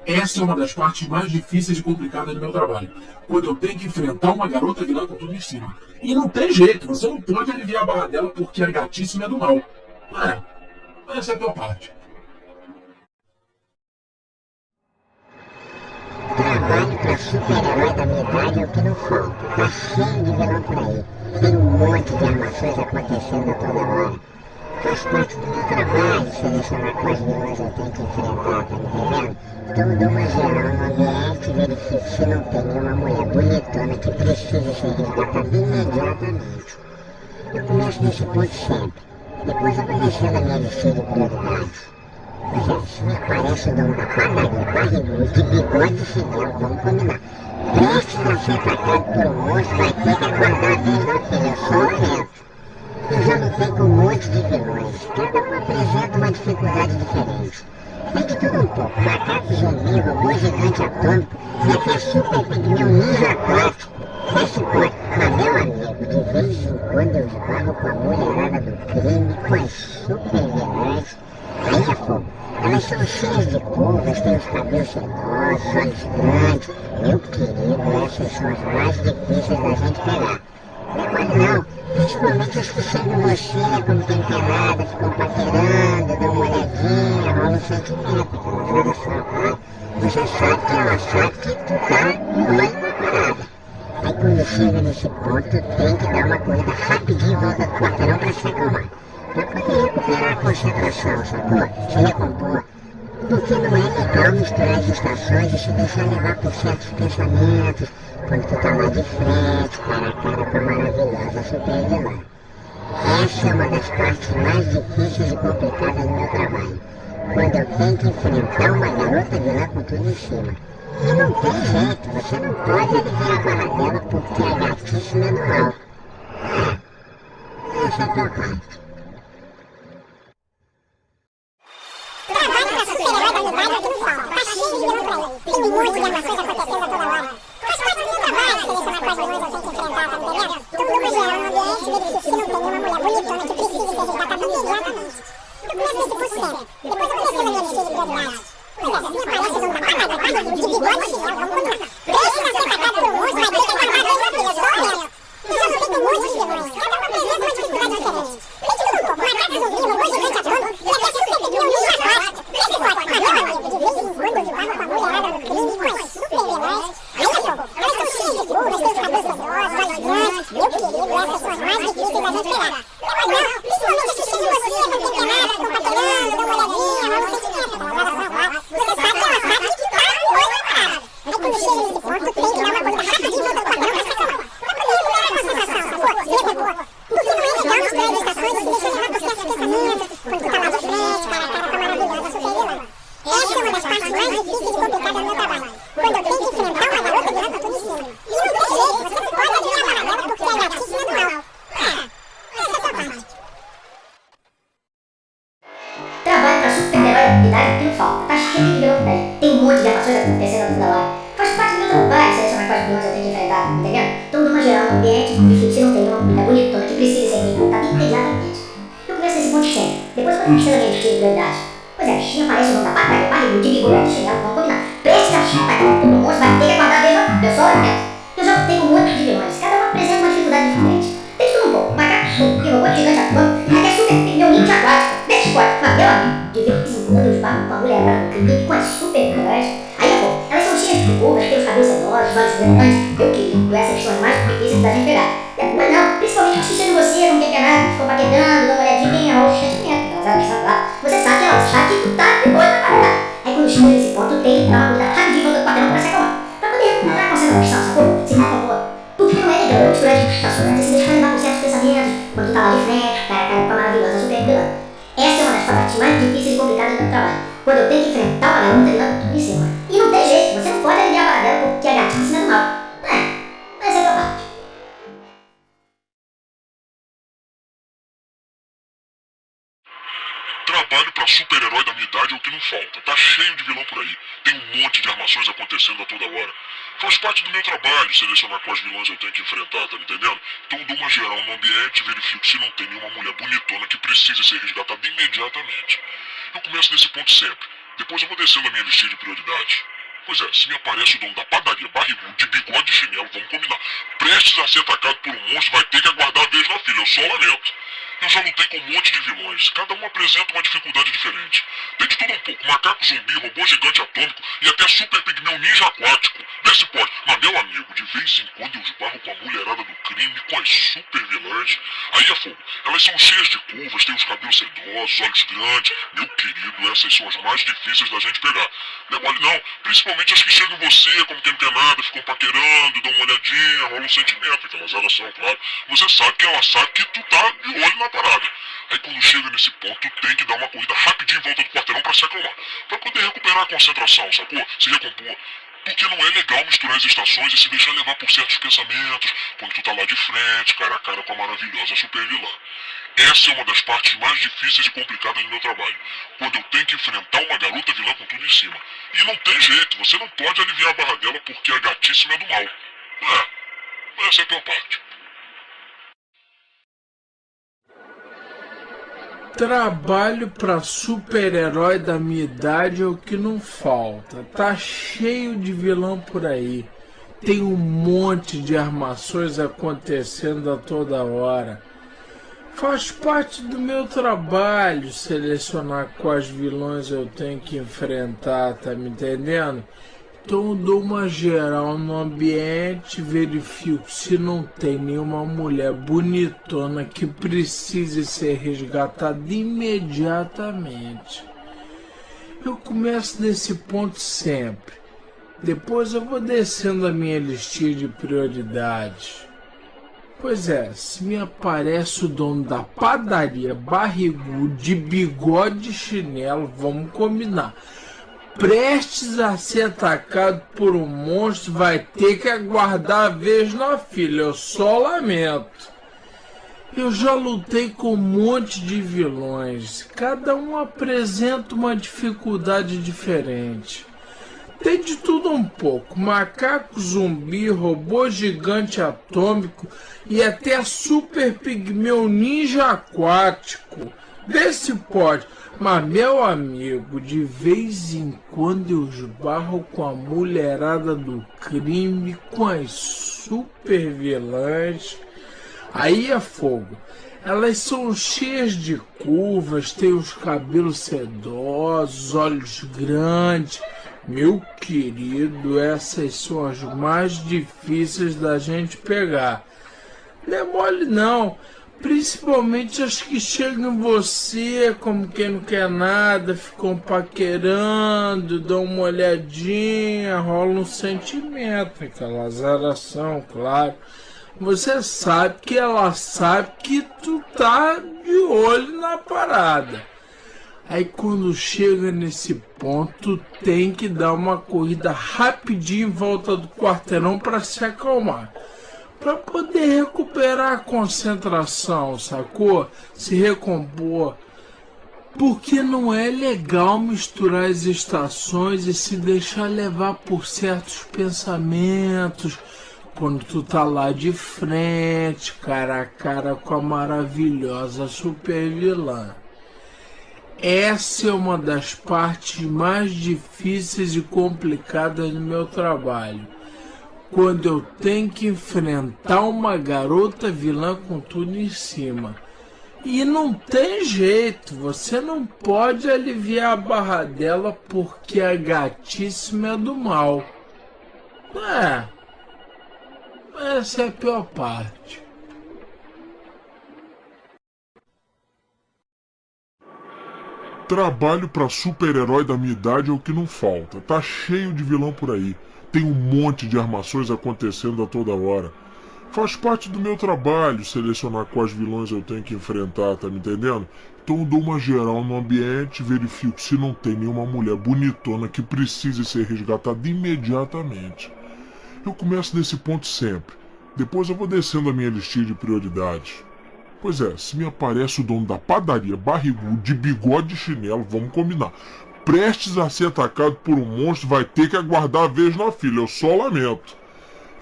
Essa é uma das partes mais difíceis e complicadas do meu trabalho, quando eu tenho que enfrentar uma garota vilã com tudo em cima. E não tem jeito, você não pode aliviar a barra dela porque a gatíssima é do mal. Essa é a pior parte. Trabalho pra super-herói da minha idade é o que não falta. Tá cheio de vilão por aí. Tem um monte de armações acontecendo a toda hora. Faz parte do meu trabalho selecionar quais vilões eu tenho que enfrentar, tá me entendendo? Então eu dou uma geral no ambiente e verifico se não tem nenhuma mulher bonitona que precise ser resgatada imediatamente. Eu começo nesse ponto sempre. Depois eu vou descendo a minha listinha de prioridades. Pois é, se me aparece o dono da padaria, barrigudo, de bigode e chinelo, vamos combinar. Prestes a ser atacado por um monstro, vai ter que aguardar a vez na fila, eu só lamento. Eu já lutei com um monte de vilões, cada um apresenta uma dificuldade diferente. Tem de tudo um pouco, macaco zumbi, robô gigante atômico e até super pigmeu ninja aquático. Esse pode, mas meu amigo, de vez em quando eu esbarro com a mulherada do crime, com as super vilões. Aí é fogo, elas são cheias de curvas, têm os cabelos sedosos, olhos grandes. Meu querido, essas são as mais difíceis da gente pegar. Não, principalmente as que chegam você, como quem quer nada, ficam paquerando, dão uma olhadinha, rola um sentimento, aquela azaração, você sabe que ela sabe que tu tá de olho na parada. Aí quando chega nesse ponto, tem que dar uma corrida rapidinho em volta do quarteirão pra se acalmar. Pra poder recuperar a concentração, sacou? Se recompor. Porque não é legal misturar as estações e se deixar levar por certos pensamentos quando tu tá lá de frente, cara a cara com a maravilhosa super vilã. Essa é uma das partes mais difíceis e complicadas do meu trabalho, quando eu tenho que enfrentar uma garota vilã com tudo em cima. E não tem jeito, você não pode aliviar a barra dela porque a gatíssima é do mal. atacado. Trabalho pra super-herói da minha idade é o que não falta. Tá cheio de vilão por aí. Tem um monte de armações acontecendo a toda hora. Faz parte do meu trabalho selecionar quais vilões eu tenho que enfrentar, tá me entendendo? Então dou uma geral no ambiente, verifico se não tem nenhuma mulher bonitona que precise ser resgatada imediatamente. Eu começo desse ponto sempre. Depois eu vou descendo a minha listinha de prioridades. Pois é, se me aparece um barba de bigode e chinelo, vamos combinar. Prestes a ser atacado por um monstro, vai ter que aguardar 2 na fila, só aumento. Eu já lutei com um monte de vilões, cada um apresenta uma dificuldade diferente. Tem de tudo um pouco, macacos zumbi, robô gigante atômico e até super pneu ninja aquático. Esse pode, mas meu amigo, de vez em quando eu esbarro com a mulherada do crime com as super vilãs. Aí é fogo, elas são cheias de curvas, têm os cabelos sedosos, olhos grandes. Meu querido, essas são as mais difíceis da gente pegar. Mas não, principalmente assistindo você, não tem nada, ficam paquerando, dão uma olhadinha, rola um sentimento, aquela hora só vai. Você sabe que ela sabe que tá ruim na parada. Aí quando chega nesse ponto, tem que dar uma coisa rapidinho volta do quartel pra se acalmar. Pra poder recuperar com a sensação, sacou? Lembra, pô? Porque não é legal nas pré-estações se deixar levar por certos pensamentos, quando tu tá lá de frente, cara a cara com a maravilhosa super vilã. Essa é uma das partes mais difíceis e complicadas do meu trabalho. Quando eu tenho que enfrentar uma garota virando tudo em cima. E não tem jeito, você não pode adivinhar a barra dela porque é gatíssima do mal. Essa é a sua parte. Trabalho pra super-herói da idade que não falta. Tá cheio de vilão por aí. Tem um monte de armações acontecendo a toda hora. Faz parte do meu trabalho selecionar quais vilões eu tenho que enfrentar, entendeu? Então dou uma geral no ambiente e verifico se não tem uma mulher bonitona que precise ser resgatada imediatamente. Eu começo nesse ponto sempre. Depois eu vou conquistando a minha listinha de prioridades. Pois é, me aparece o nome da padaria, barriga, de bigode, chinelo, vamos combinar. Prestes a ser atacado por um monstro, vai ter que aguardar a vez na fila, eu só lamento. Eu já tenho um monte de vilões, cada um apresenta uma dificuldade diferente. Tem tudo um pouco, macaco, que robô gigante atômico, e até super pneu ninja aquático. Desse pode, mas meu amigo, de vez em quando eu esbarro com a mulherada do crime com as super-heróis. Aí é bom, elas são cheias de curvas, têm os cabelos sedosos, olhos grandes. Meu querido, essas são as mais difíceis da gente pegar. Mas não, principalmente assistindo você, não quer nada, ficou paquetando, dá uma olhadinha, rola um sentimento, aquelas horas lá. Você sabe que ela sabe que tu tá de boa na parada. Aí quando chega nesse ponto, tem que dar uma corrida rapidinho volta do quarteirão pra se acalmar. Pra poder recuperar a concentração, sacou? Se não for boa. Porque não é legal misturar as estações e se deixar levar com certos pensamentos quando tu tá lá de frente, cara a cara com a maravilhosa super vilã. Essa é uma das partes mais difíceis e complicadas do meu trabalho. Quando eu tenho que enfrentar uma garota virando tudo em cima. E não tem jeito, você não pode aliviar a barra dela porque a gatíssima é do mal. Mas é a tua parte. Trabalho pra super-herói da minha idade é o que não falta. Tá cheio de vilão por aí. Tem um monte de armações acontecendo a toda hora. Faz parte do meu trabalho selecionar quais vilões eu tenho que enfrentar, tá me entendendo? Então eu dou uma geral no ambiente e verifico se não tem nenhuma mulher bonitona que precise ser resgatada imediatamente. Eu começo nesse ponto sempre. Depois eu vou descendo a minha listinha de prioridades. Pois é, se me aparece o dono da padaria, barrigudo, de bigode e chinelo, vamos combinar. Prestes a ser atacado por um monstro, vai ter que aguardar a vez na fila, eu só lamento. Eu já lutei com um monte de vilões, cada um apresenta uma dificuldade diferente. Tem de tudo um pouco, macaco zumbi, robô gigante atômico e até super pigmeu ninja aquático. Vê se pode, mas meu amigo, de vez em quando eu esbarro com a mulherada do crime, com as super vilãs. Aí é fogo, elas são cheias de curvas, têm os cabelos sedosos, olhos grandes. Meu querido, essas são as mais difíceis da gente pegar. Não é mole não, principalmente as que chegam em você, como quem não quer nada, ficam paquerando, dão uma olhadinha, rola um sentimento, aquelas elas são, claro. Você sabe que ela sabe que tu tá de olho na parada. Aí quando chega nesse ponto, tem que dar uma corrida rapidinho em volta do quarteirão pra se acalmar. Pra poder recuperar a concentração, sacou? Se recompor. Porque não é legal misturar as estações e se deixar levar por certos pensamentos quando tu tá lá de frente, cara a cara com a maravilhosa super vilã. Essa é uma das partes mais difíceis e complicadas do meu trabalho. Quando eu tenho que enfrentar uma garota vilã com tudo em cima. E não tem jeito, você não pode aliviar a barra dela porque a gatíssima é do mal. Essa é a tua parte. Trabalho pra super-herói da minha idade é o que não falta. Tá cheio de vilão por aí. Tem um monte de armações acontecendo a toda hora. Faz parte do meu trabalho selecionar quais vilões eu tenho que enfrentar, tá me entendendo? Então eu dou uma geral no ambiente, verifico se não tem nenhuma mulher bonitona que precise ser resgatada imediatamente. Eu começo desse ponto sempre. Depois eu vou descendo a minha listinha de prioridades. Pois é, se me aparece o dono da padaria, barrigudo, de bigode e chinelo, vamos combinar. Prestes a ser atacado por um monstro, vai ter que aguardar a vez na fila, eu só lamento. Eu já lutei com um monte de vilões. Cada um apresenta uma dificuldade diferente. Tem de tudo um pouco. Macaco, zumbi, robô gigante atômico e até super pigmeu ninja aquático. Vê se pode. Mas, meu amigo, de vez em quando eu esbarro com a mulherada do crime, com as super vilãs. Aí é fogo. Elas são cheias de curvas, têm os cabelos sedosos, olhos grandes. Meu querido, essas são as mais difíceis da gente pegar. Não é mole não. Principalmente as que chegam em você como quem não quer nada, ficam paquerando, dão uma olhadinha, rola um sentimento, aquela azaração, claro. Você sabe que ela sabe que tu tá de olho na parada. Aí quando chega nesse ponto, tem que dar uma corrida rapidinho em volta do quarteirão para se acalmar. Para poder recuperar a concentração, sacou? Se recompor. Porque não é legal misturar as estações e se deixar levar por certos pensamentos. Quando tu tá lá de frente, cara a cara com a maravilhosa super vilã. Essa é uma das partes mais difíceis e complicadas do meu trabalho. Quando eu tenho que enfrentar uma garota vilã com tudo em cima. E não tem jeito, você não pode aliviar a barra dela porque a gatíssima é do mal. Essa é a pior parte. Trabalho pra super-herói da minha idade é o que não falta. Tá cheio de vilão por aí. Tem um monte de armações acontecendo a toda hora. Faz parte do meu trabalho selecionar quais vilões eu tenho que enfrentar, tá me entendendo? Então eu dou uma geral no ambiente, verifico se não tem nenhuma mulher bonitona que precise ser resgatada imediatamente. Eu começo desse ponto sempre. Depois eu vou descendo a minha listinha de prioridades. Pois é, se me aparece o dono da padaria barrigudo de bigode e chinelo, vamos combinar. Prestes a ser atacado por um monstro, vai ter que aguardar a vez na fila, eu só lamento.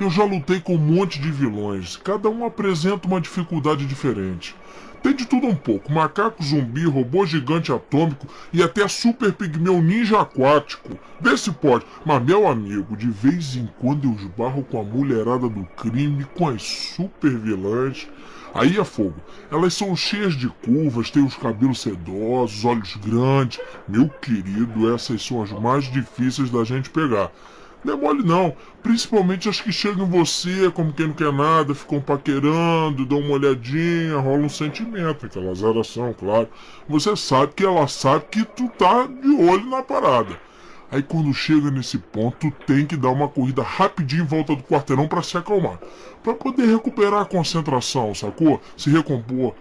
Eu já lutei com um monte de vilões, cada um apresenta uma dificuldade diferente. Tem de tudo um pouco, macaco zumbi, robô gigante atômico e até super pigmeu ninja aquático. Vê se pode, mas meu amigo, de vez em quando eu esbarro com a mulherada do crime, com as super vilãs. Aí é fogo. Elas são cheias de curvas, têm os cabelos sedosos, olhos grandes. Meu querido, essas são as mais difíceis da gente pegar. Não é mole não, principalmente as que chegam em você como quem não quer nada, ficam paquerando, dão uma olhadinha, rola um sentimento, aquela azaração, claro. Você sabe que ela sabe que tu tá de olho na parada. Aí quando chega nesse ponto, tu tem que dar uma corrida rapidinho em volta do quarteirão para se acalmar. Para poder recuperar a concentração, sacou? Se recompor.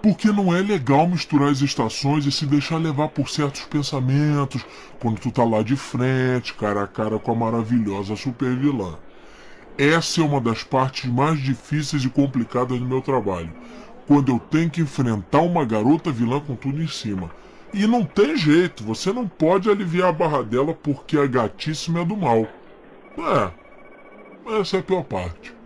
Porque não é legal misturar as estações e se deixar levar por certos pensamentos quando tu tá lá de frente, cara a cara com a maravilhosa super vilã. Essa é uma das partes mais difíceis e complicadas do meu trabalho. Quando eu tenho que enfrentar uma garota vilã com tudo em cima. E não tem jeito, você não pode aliviar a barra dela porque a gatíssima é do mal. Essa é a pior parte.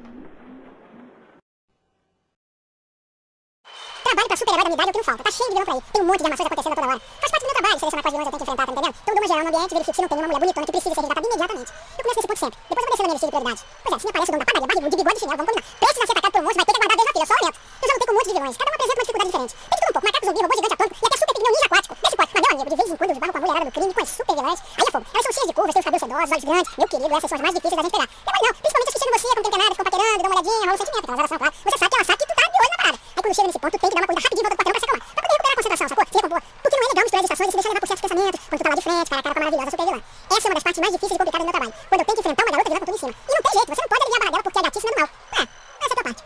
Trabalho pra super-herói da minha idade é o que não falta. Tá cheio de vilão por aí. Tem um monte de armações acontecendo a toda hora. Faz parte do meu trabalho selecionar quais vilões eu tenho que enfrentar, tá entendendo? Então eu dou uma geral no ambiente, verifico se não tem nenhuma mulher bonitona que precisa ser resgatada imediatamente. Eu começo nesse ponto sempre. Depois eu vou descendo a minha lista de prioridades. Pois é, se me aparece o dono da padaria, barrigudo, de bigode e chinelo, vamos combinar. Prestes a ser atacado por um monstro, vai ter que aguardar a vez na fila, eu só lamento. Eu já lutei com um monte de vilões, cada um apresenta uma dificuldade diferente. Tem de tudo um pouco, macaco zumbi, robô gigante atômico e até super pigmeu ninja aquático. Desse pode, mas meu amigo, de vez em quando eu esbarro com a mulherada do crime, com as super vilãs. Aí é fogo. Elas são cheias de curvas, têm os cabelos sedosos, olhos grandes. Meu querido, essas são as mais difíceis da gente pegar. Não, principalmente as que chegam em você, como quem não quer nada, ficam paquerando, dão uma olhadinha, rola um sentimento, aquela azaração, claro. Você sabe que ela sabe que tu tá de olho na parada. Aí quando chega nesse ponto, tem que dar uma corrida rapidinho em volta do quarteirão pra se acalmar. Pra poder recuperar a concentração, sacou? Se recompor. Porque não é legal misturar as estações e se deixar levar por certos pensamentos quando tu tá lá de frente, cara a cara com a maravilhosa super vilã. Essa é uma das partes mais difíceis e complicadas do meu trabalho. Quando eu tenho que enfrentar uma garota vilã com tudo em cima. E não tem jeito, você não pode aliviar a barra dela porque a gatíssima é do mal. Essa é a tua parte.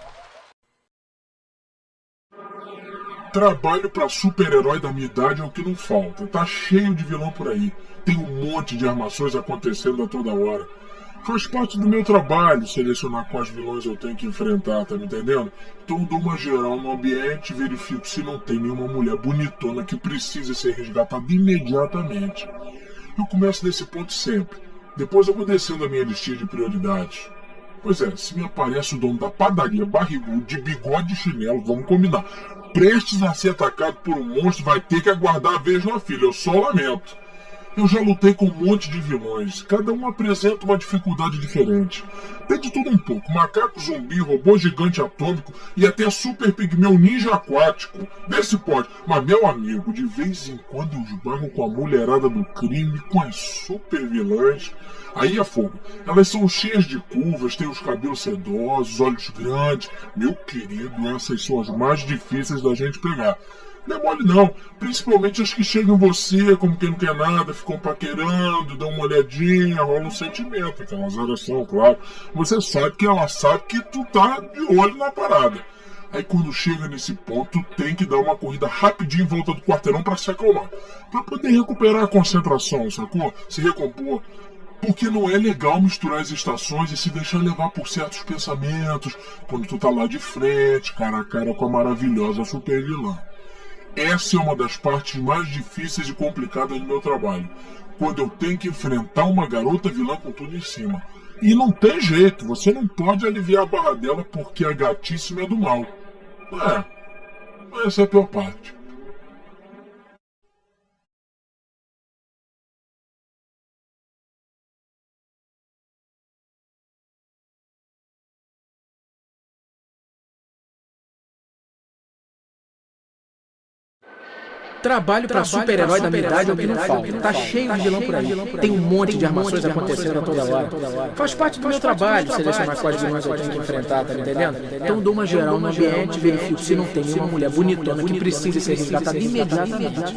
Trabalho pra super-herói da minha idade é o que não falta. Tá cheio de vilão por aí. Tem um monte de armações acontecendo a toda hora. Faz parte do meu trabalho selecionar quais vilões eu tenho que enfrentar, tá me entendendo? Então eu dou uma geral no ambiente e verifico se não tem nenhuma mulher bonitona que precise ser resgatada imediatamente. Eu começo desse ponto sempre. Depois eu vou descendo a minha listinha de prioridades. Pois é, se me aparece o dono da padaria barrigudo, de bigode e chinelo, vamos combinar. Prestes a ser atacado por um monstro, vai ter que aguardar a vez na fila, eu só lamento. Eu já lutei com um monte de vilões, cada um apresenta uma dificuldade diferente. Tem de tudo um pouco, macaco zumbi, robô gigante atômico e até super pigmeu ninja aquático. Vê se pode, mas meu amigo, de vez em quando eu esbarro com a mulherada do crime, com as super vilãs. Aí é fogo, elas são cheias de curvas, têm os cabelos sedosos, olhos grandes. Meu querido, essas são as mais difíceis da gente pegar. Não é mole não, principalmente as que chegam em você como quem não quer nada, ficam paquerando, dão uma olhadinha, rola um sentimento, aquela azaração, claro. Você sabe que ela sabe que tu tá de olho na parada. Aí quando chega nesse ponto, tu tem que dar uma corrida rapidinho em volta do quarteirão pra se acalmar. Pra poder recuperar a concentração, sacou? Se recompor. Porque não é legal misturar as estações e se deixar levar por certos pensamentos quando tu tá lá de frente, cara a cara com a maravilhosa super vilã. Essa é uma das partes mais difíceis e complicadas do meu trabalho, quando eu tenho que enfrentar uma garota vilã com tudo em cima. E não tem jeito, você não pode aliviar a barra dela porque a gatíssima é do mal. Essa é a pior parte. Trabalho pra super-herói da minha idade é o que não falta. Tá cheio de vilão por aí. Tem um monte de armações acontecendo a toda hora. Faz parte do meu trabalho selecionar quais vilões eu tenho que enfrentar, tá me entendendo? Então dou uma geral no ambiente e verifico se não tem nenhuma mulher bonitona que precise ser resgatada imediatamente.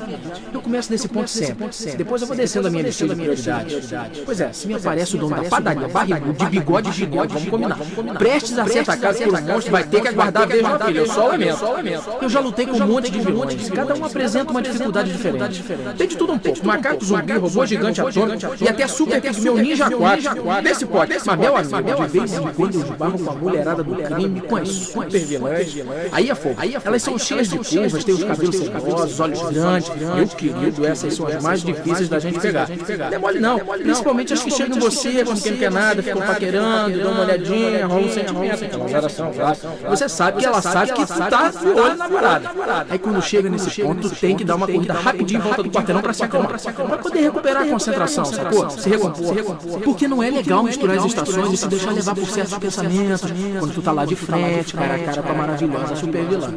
Eu começo nesse ponto sempre. Depois eu vou descendo a minha lista de prioridades. Pois é, se me aparece o dono da padaria barrigudo, de bigode e chinelo, vamos combinar. Prestes a ser atacado por um monstro, vai ter que aguardar a vez na fila. Eu só lamento. Eu já lutei com um monte de vilões, cada um apresenta uma dificuldade diferente. Tem de tudo um pouco. Macaco zumbi, robô gigante atômico e até super pigmeu ninja aquático. Desse pode. Mas meu amigo, de vez em quando eu esbarro com a mulherada do crime, com as super vilãs. Aí é fogo. Elas são cheias de curvas, têm os cabelos sedosos, olhos grandes. Meu querido, essas são as mais difíceis da gente pegar. Não é mole não. Principalmente as que chegam em você como quem não quer nada, ficam paquerando, dão uma olhadinha, rola um sentimento. Aquela azaração, claro. Você sabe que ela sabe que tu tá de olho na parada. Aí quando chega nesse ponto, tu tem que dar uma corrida rapidinho em volta do quarteirão pra se acalmar. Pra poder recuperar a concentração, sacou? Se recompor. Porque não é legal misturar as estações e se deixar levar por certos pensamentos quando tu tá lá de frente, cara a cara com a maravilhosa super vilã.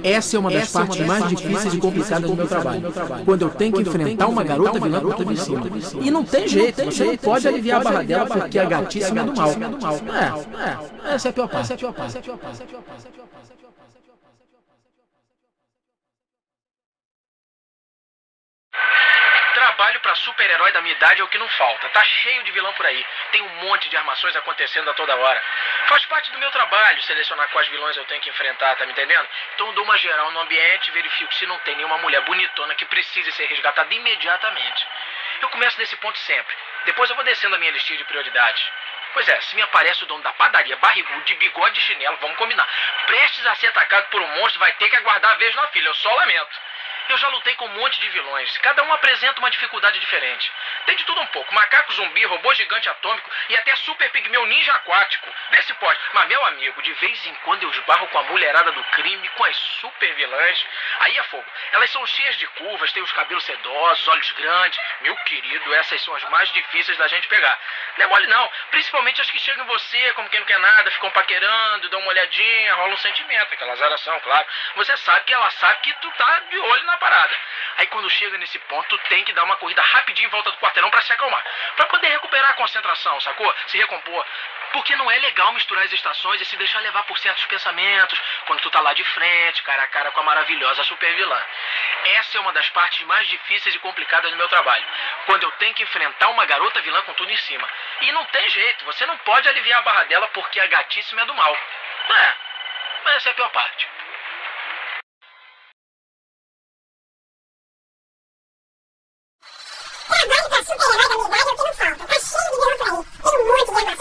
Essa é uma das partes mais difíceis e complicadas do meu trabalho. Quando eu tenho que enfrentar uma garota vilã por tudo em cima. E não tem jeito, você não pode aliviar a barra dela porque a gatíssima é do mal. Essa é a pior parte. Trabalho pra super-herói da minha idade é o que não falta. Tá cheio de vilão por aí. Tem um monte de armações acontecendo a toda hora. Faz parte do meu trabalho selecionar quais vilões eu tenho que enfrentar, tá me entendendo? Então eu dou uma geral no ambiente e verifico se não tem nenhuma mulher bonitona que precise ser resgatada imediatamente. Eu começo nesse ponto sempre. Depois eu vou descendo a minha listinha de prioridades. Pois é, se me aparece o dono da padaria barrigudo, de bigode e chinelo, vamos combinar. Prestes a ser atacado por um monstro, vai ter que aguardar a vez na fila. Eu só lamento. Eu já lutei com um monte de vilões, cada um apresenta uma dificuldade diferente. Tem de tudo um pouco, macaco zumbi, robô gigante atômico e até super pigmeu ninja aquático. Vê se pode. Mas meu amigo, de vez em quando eu esbarro com a mulherada do crime, com as super vilãs. Aí é fogo. Elas são cheias de curvas, têm os cabelos sedosos, olhos grandes. Meu querido, essas são as mais difíceis da gente pegar. Não é mole não, principalmente as que chegam em você como quem não quer nada, ficam paquerando, dão uma olhadinha, rola um sentimento, aquela azaração, claro. Você sabe que ela sabe que tu tá de olho na parada. Aí quando chega nesse ponto, tu tem que dar uma corrida rapidinho em volta do quarteirão pra se acalmar. Pra poder recuperar a concentração, sacou? Se recompor. Porque não é legal misturar as estações e se deixar levar por certos pensamentos quando tu tá lá de frente, cara a cara com a maravilhosa super vilã. Essa é uma das partes mais difíceis e complicadas do meu trabalho. Quando eu tenho que enfrentar uma garota vilã com tudo em cima. E não tem jeito, você não pode aliviar a barra dela porque a gatíssima é do mal. Essa é a pior parte. Trabalho pra super-herói da minha idade é o que não falta. Tá cheio de vilão por aí. Tem um monte de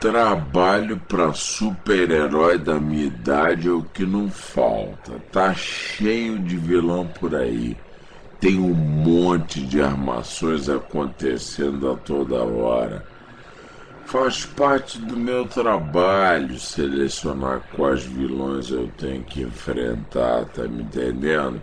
Trabalho pra super-herói da minha idade é o que não falta. Tá cheio de vilão por aí. Tem um monte de armações acontecendo a toda hora. Faz parte do meu trabalho selecionar quais vilões eu tenho que enfrentar, tá me entendendo?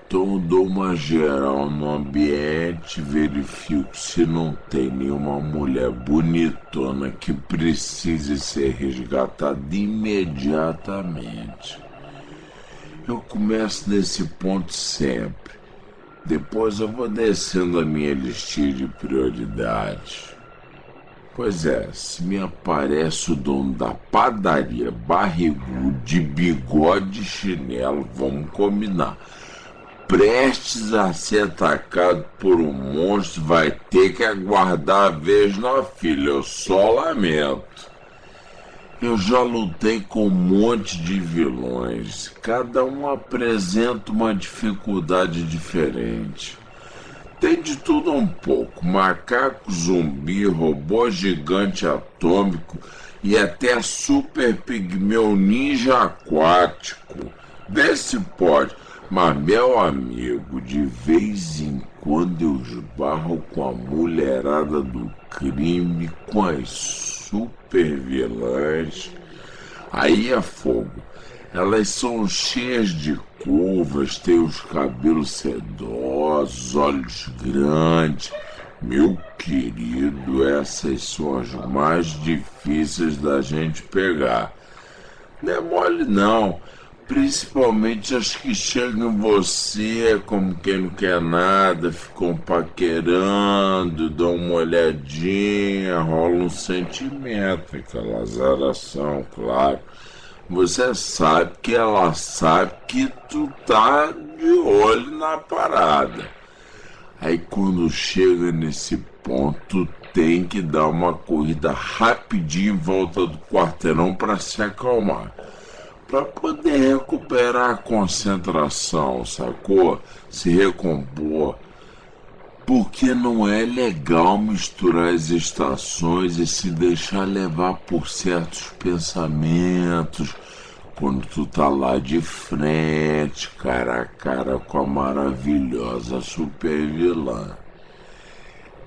Então eu dou uma geral no ambiente, verifico se não tem nenhuma mulher bonitona que precise ser resgatada imediatamente. Eu começo nesse ponto sempre. Depois eu vou descendo a minha listinha de prioridades. Pois é, se me aparece o dono da padaria barrigudo de bigode e chinelo, vamos combinar. Prestes a ser atacado por um monstro, vai ter que aguardar a vez na fila, eu só lamento. Eu já lutei com um monte de vilões, cada um apresenta uma dificuldade diferente. Tem de tudo um pouco, macaco zumbi, robô gigante atômico e até super pigmeu ninja aquático. Vê se pode. Mas, meu amigo, de vez em quando eu esbarro com a mulherada do crime, com as super vilãs. Aí é fogo. Elas são cheias de curvas, têm os cabelos sedosos, olhos grandes. Meu querido, essas são as mais difíceis da gente pegar. Não é mole não. Principalmente as que chegam em você como quem não quer nada, ficam paquerando, dão uma olhadinha, rola um sentimento, aquela azaração, claro. Você sabe que ela sabe que tu tá de olho na parada. Aí quando chega nesse ponto, tem que dar uma corrida rapidinho em volta do quarteirão para se acalmar. Para poder recuperar a concentração, sacou? Se recompor. Porque não é legal misturar as estações e se deixar levar por certos pensamentos quando tu tá lá de frente, cara a cara com a maravilhosa super vilã.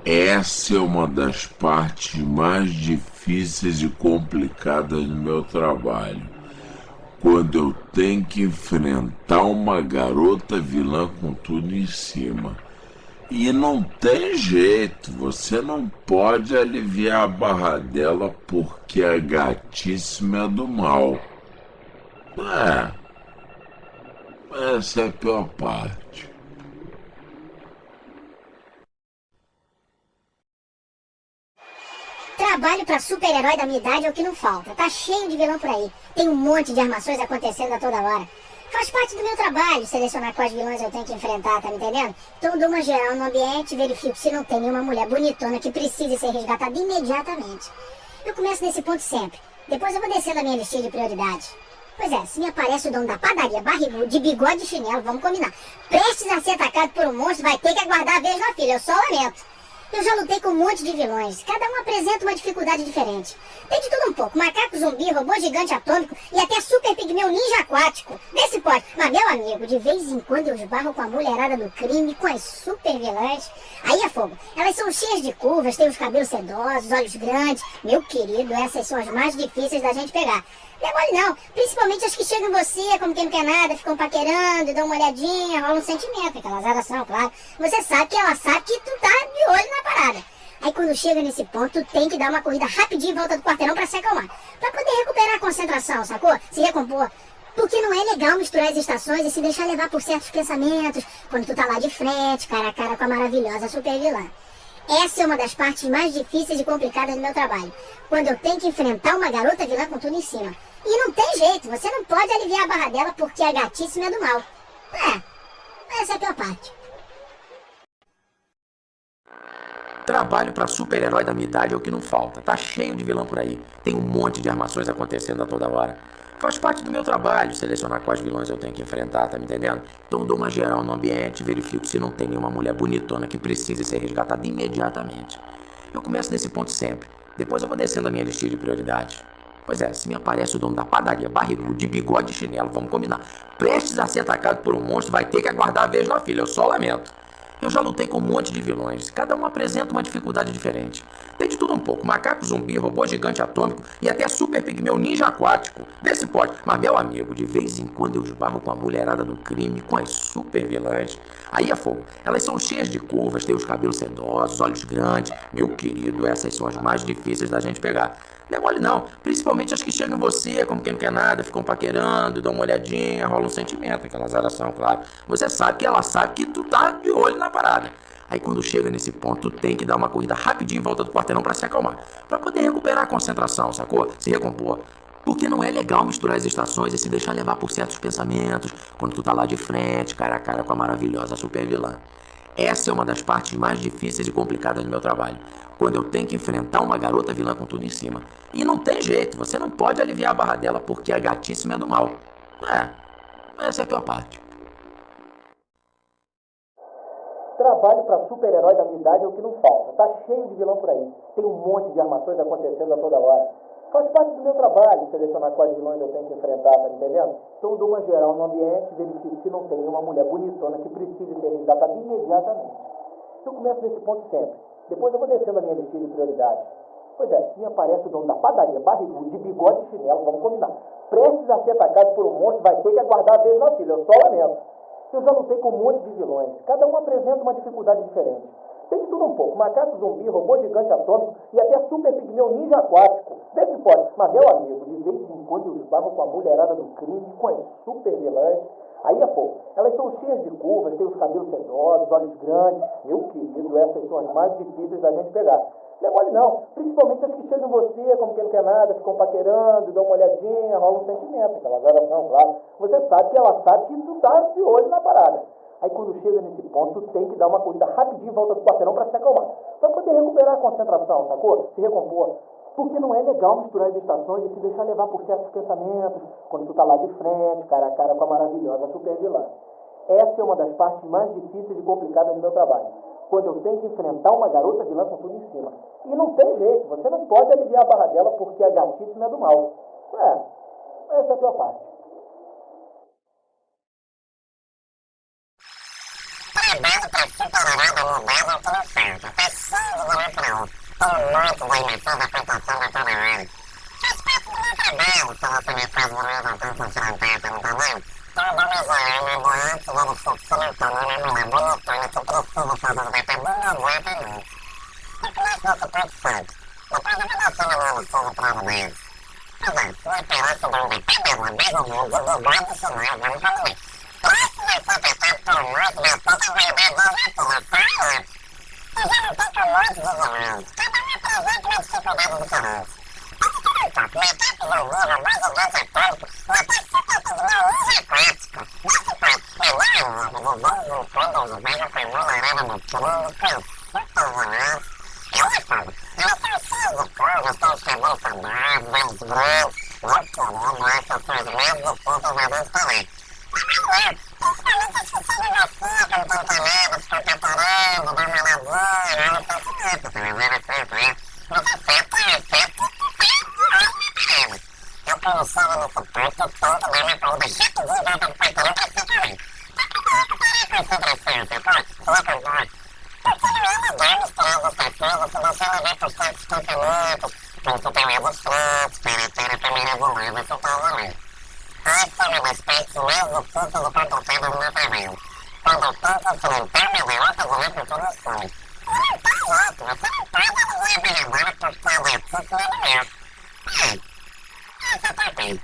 Essa é uma das partes mais difíceis e complicadas do meu trabalho. Quando eu tenho que enfrentar uma garota vilã com tudo em cima. E não tem jeito, você não pode aliviar a barra dela porque a gatíssima é do mal. Essa é a pior parte. Trabalho pra super-herói da minha idade é o que não falta. Tá cheio de vilão por aí. Tem um monte de armações acontecendo a toda hora. Faz parte do meu trabalho selecionar quais vilões eu tenho que enfrentar, tá me entendendo? Então eu dou uma geral no ambiente e verifico se não tem nenhuma mulher bonitona que precise ser resgatada imediatamente. Eu começo nesse ponto sempre. Depois eu vou descendo a minha listinha de prioridades. Pois é, se me aparece o dono da padaria barrigudo de bigode e chinelo, vamos combinar. Prestes a ser atacado por um monstro, vai ter que aguardar a vez na fila, eu só lamento. Eu já lutei com um monte de vilões, cada um apresenta uma dificuldade diferente. Tem de tudo um pouco, macaco zumbi, robô gigante atômico e até super pigmeu ninja aquático. Vê se pode, mas meu amigo, de vez em quando eu esbarro com a mulherada do crime, com as super vilãs. Aí é fogo, elas são cheias de curvas, têm os cabelos sedosos, olhos grandes. Meu querido, essas são as mais difíceis da gente pegar. Não é mole não, principalmente as que chegam em você como quem não quer nada, ficam paquerando, dão uma olhadinha, rola um sentimento, aquela azaração, claro. Você sabe que ela sabe que tu tá de olho na parada. Aí quando chega nesse ponto, tem que dar uma corrida rapidinho em volta do quarteirão pra se acalmar. Pra poder recuperar a concentração, sacou? Se recompor. Porque não é legal misturar as estações e se deixar levar por certos pensamentos quando tu tá lá de frente, cara a cara com a maravilhosa super vilã. Essa é uma das partes mais difíceis e complicadas do meu trabalho. Quando eu tenho que enfrentar uma garota vilã com tudo em cima. E não tem jeito, você não pode aliviar a barra dela porque a gatíssima é do mal. Essa é a pior parte. Trabalho pra super-herói da minha idade é o que não falta. Tá cheio de vilão por aí. Tem um monte de armações acontecendo a toda hora. Faz parte do meu trabalho selecionar quais vilões eu tenho que enfrentar, tá me entendendo? Então eu dou uma geral no ambiente, verifico se não tem nenhuma mulher bonitona que precise ser resgatada imediatamente. Eu começo nesse ponto sempre. Depois eu vou descendo a minha listinha de prioridades. Pois é, se me aparece o dono da padaria barrigudo de bigode e chinelo, vamos combinar, prestes a ser atacado por um monstro, vai ter que aguardar a vez na fila, eu só lamento. Eu já lutei com um monte de vilões, cada um apresenta uma dificuldade diferente. Tem de tudo um pouco, macaco zumbi, robô gigante atômico e até super pigmeu ninja aquático. Desse pode, mas meu amigo, de vez em quando eu esbarro com a mulherada do crime, com as super vilãs. Aí é fogo, elas são cheias de curvas, têm os cabelos sedosos, olhos grandes. Meu querido, essas são as mais difíceis da gente pegar. Não é mole não, principalmente as que chegam em você, como quem não quer nada, ficam paquerando, dão uma olhadinha, rola um sentimento, aquela azaração, claro. Você sabe que ela sabe que tu tá de olho na parada. Aí quando chega nesse ponto, tu tem que dar uma corrida rapidinho em volta do quarteirão pra se acalmar, pra poder recuperar a concentração, sacou? Se recompor. Porque não é legal misturar as estações e se deixar levar por certos pensamentos quando tu tá lá de frente, cara a cara com a maravilhosa super vilã. Essa é uma das partes mais difíceis e complicadas do meu trabalho, quando eu tenho que enfrentar uma garota vilã com tudo em cima. E não tem jeito, você não pode aliviar a barra dela porque a gatíssima é do mal. Essa é a pior parte. Trabalho pra super-herói da minha idade é o que não falta. Tá cheio de vilão por aí. Tem um monte de armações acontecendo a toda hora. Faz parte do meu trabalho selecionar quais vilões eu tenho que enfrentar, tá entendendo? Então eu dou uma geral no ambiente, verifico se não tem uma mulher bonitona que precise ser resgatada imediatamente. Eu começo nesse ponto sempre. Depois eu vou descendo a minha listinha de prioridades. Pois é, se me aparece o dono da padaria, barrigudo, de bigode e chinelo, vamos combinar. Prestes a ser atacado por um monstro, vai ter que aguardar a vez na fila, eu só lamento. Eu já lutei com um monte de vilões, cada um apresenta uma dificuldade diferente. Tem de tudo um pouco, macaco zumbi, robô gigante atômico e até super pigmeu ninja aquático. Vê se pode, mas meu amigo, de vez em quando eu esbarro com a mulherada do crime, com as super vilãs. Aí é fogo, elas são cheias de curvas, têm os cabelos sedosos, olhos grandes. Meu querido, essas são as mais difíceis da gente pegar. Não é mole não, principalmente as que chegam em você, como quem não quer nada, ficam paquerando, dão uma olhadinha, rola um sentimento, aquela azaração, claro. Você sabe que ela sabe que tu tá de olho na parada. Aí quando chega nesse ponto, tu tem que dar uma corrida rapidinho em volta do quarteirão pra se acalmar. Pra poder recuperar a concentração, sacou? Se recompor. Porque não é legal misturar as estações e se deixar levar por certos pensamentos quando tu tá lá de frente, cara a cara com a maravilhosa super vilã. Essa é uma das partes mais difíceis e complicadas do meu trabalho. Quando eu tenho que enfrentar uma garota vilã com tudo em cima. E não tem jeito, você não pode aliviar a barra dela porque a gatíssima é do mal. Essa é a pior parte. Trabalho pra super-herói da minha idade é o que não falta. Tá cheio de vilão por aí. Tem um monte de animações acontecendo a toda hora. Faz parte do meu trabalho selecionar quais vilões eu tenho que enfrentar, tá entendendo? Então eu dou uma geral no ambiente e verifico se não tem uma mulher bonitona que precisa ser resgatada imediatamente. Eu começo nesse ponto sempre. Depois eu vou descendo a minha listinha de prioridades. Pois é, se me aparece o dono da padaria barrigudo de bigode e chinelo, vamos combinar. Prestes a ser atacado por um monstro, vai ter que aguardar a vez na fila, só lamento. Eu já lutei com um monte de vilões, cada um apresenta uma dificuldade diferente. Tem de tudo um pouco, macaco zumbi, robô gigante atômico e até super pigmeu ninja aquático. Nesse ponto, é meu amigo, de vez em quando eu esbarro com a mulherada do crime, com as super vilãs. Aí é fogo, elas são cheias de curvas, têm os cabelos sedosos, olhos grandes. Meu querido, essas são as mais difíceis da gente falar. Principalmente as que chegam em você, como quem quer nada, ficam paquerando, dão uma olhadinha, rola um sentimento, aquela azaração, claro. Você sabe que é certo que tu tá de olho na parada. Eu quando chego nesse ponto, eu tento dar uma corrida rapidinho em volta do quarteirão pra se acalmar. Pra poder recuperar a concentração, sacou? Se recompor. Porque não é legal misturar as estações e se deixar levar por certos pensamentos quando tu tá lá de frente, cara a cara com a maravilhosa super vilã. Essa é uma das partes mais difíceis e complicadas do meu trabalho. Quando eu tento enfrentar uma garota vilã com tudo escuro. E não tem jeito, você não pode aliviar a barra dela porque a gatíssima é do mal. Essa é a parte.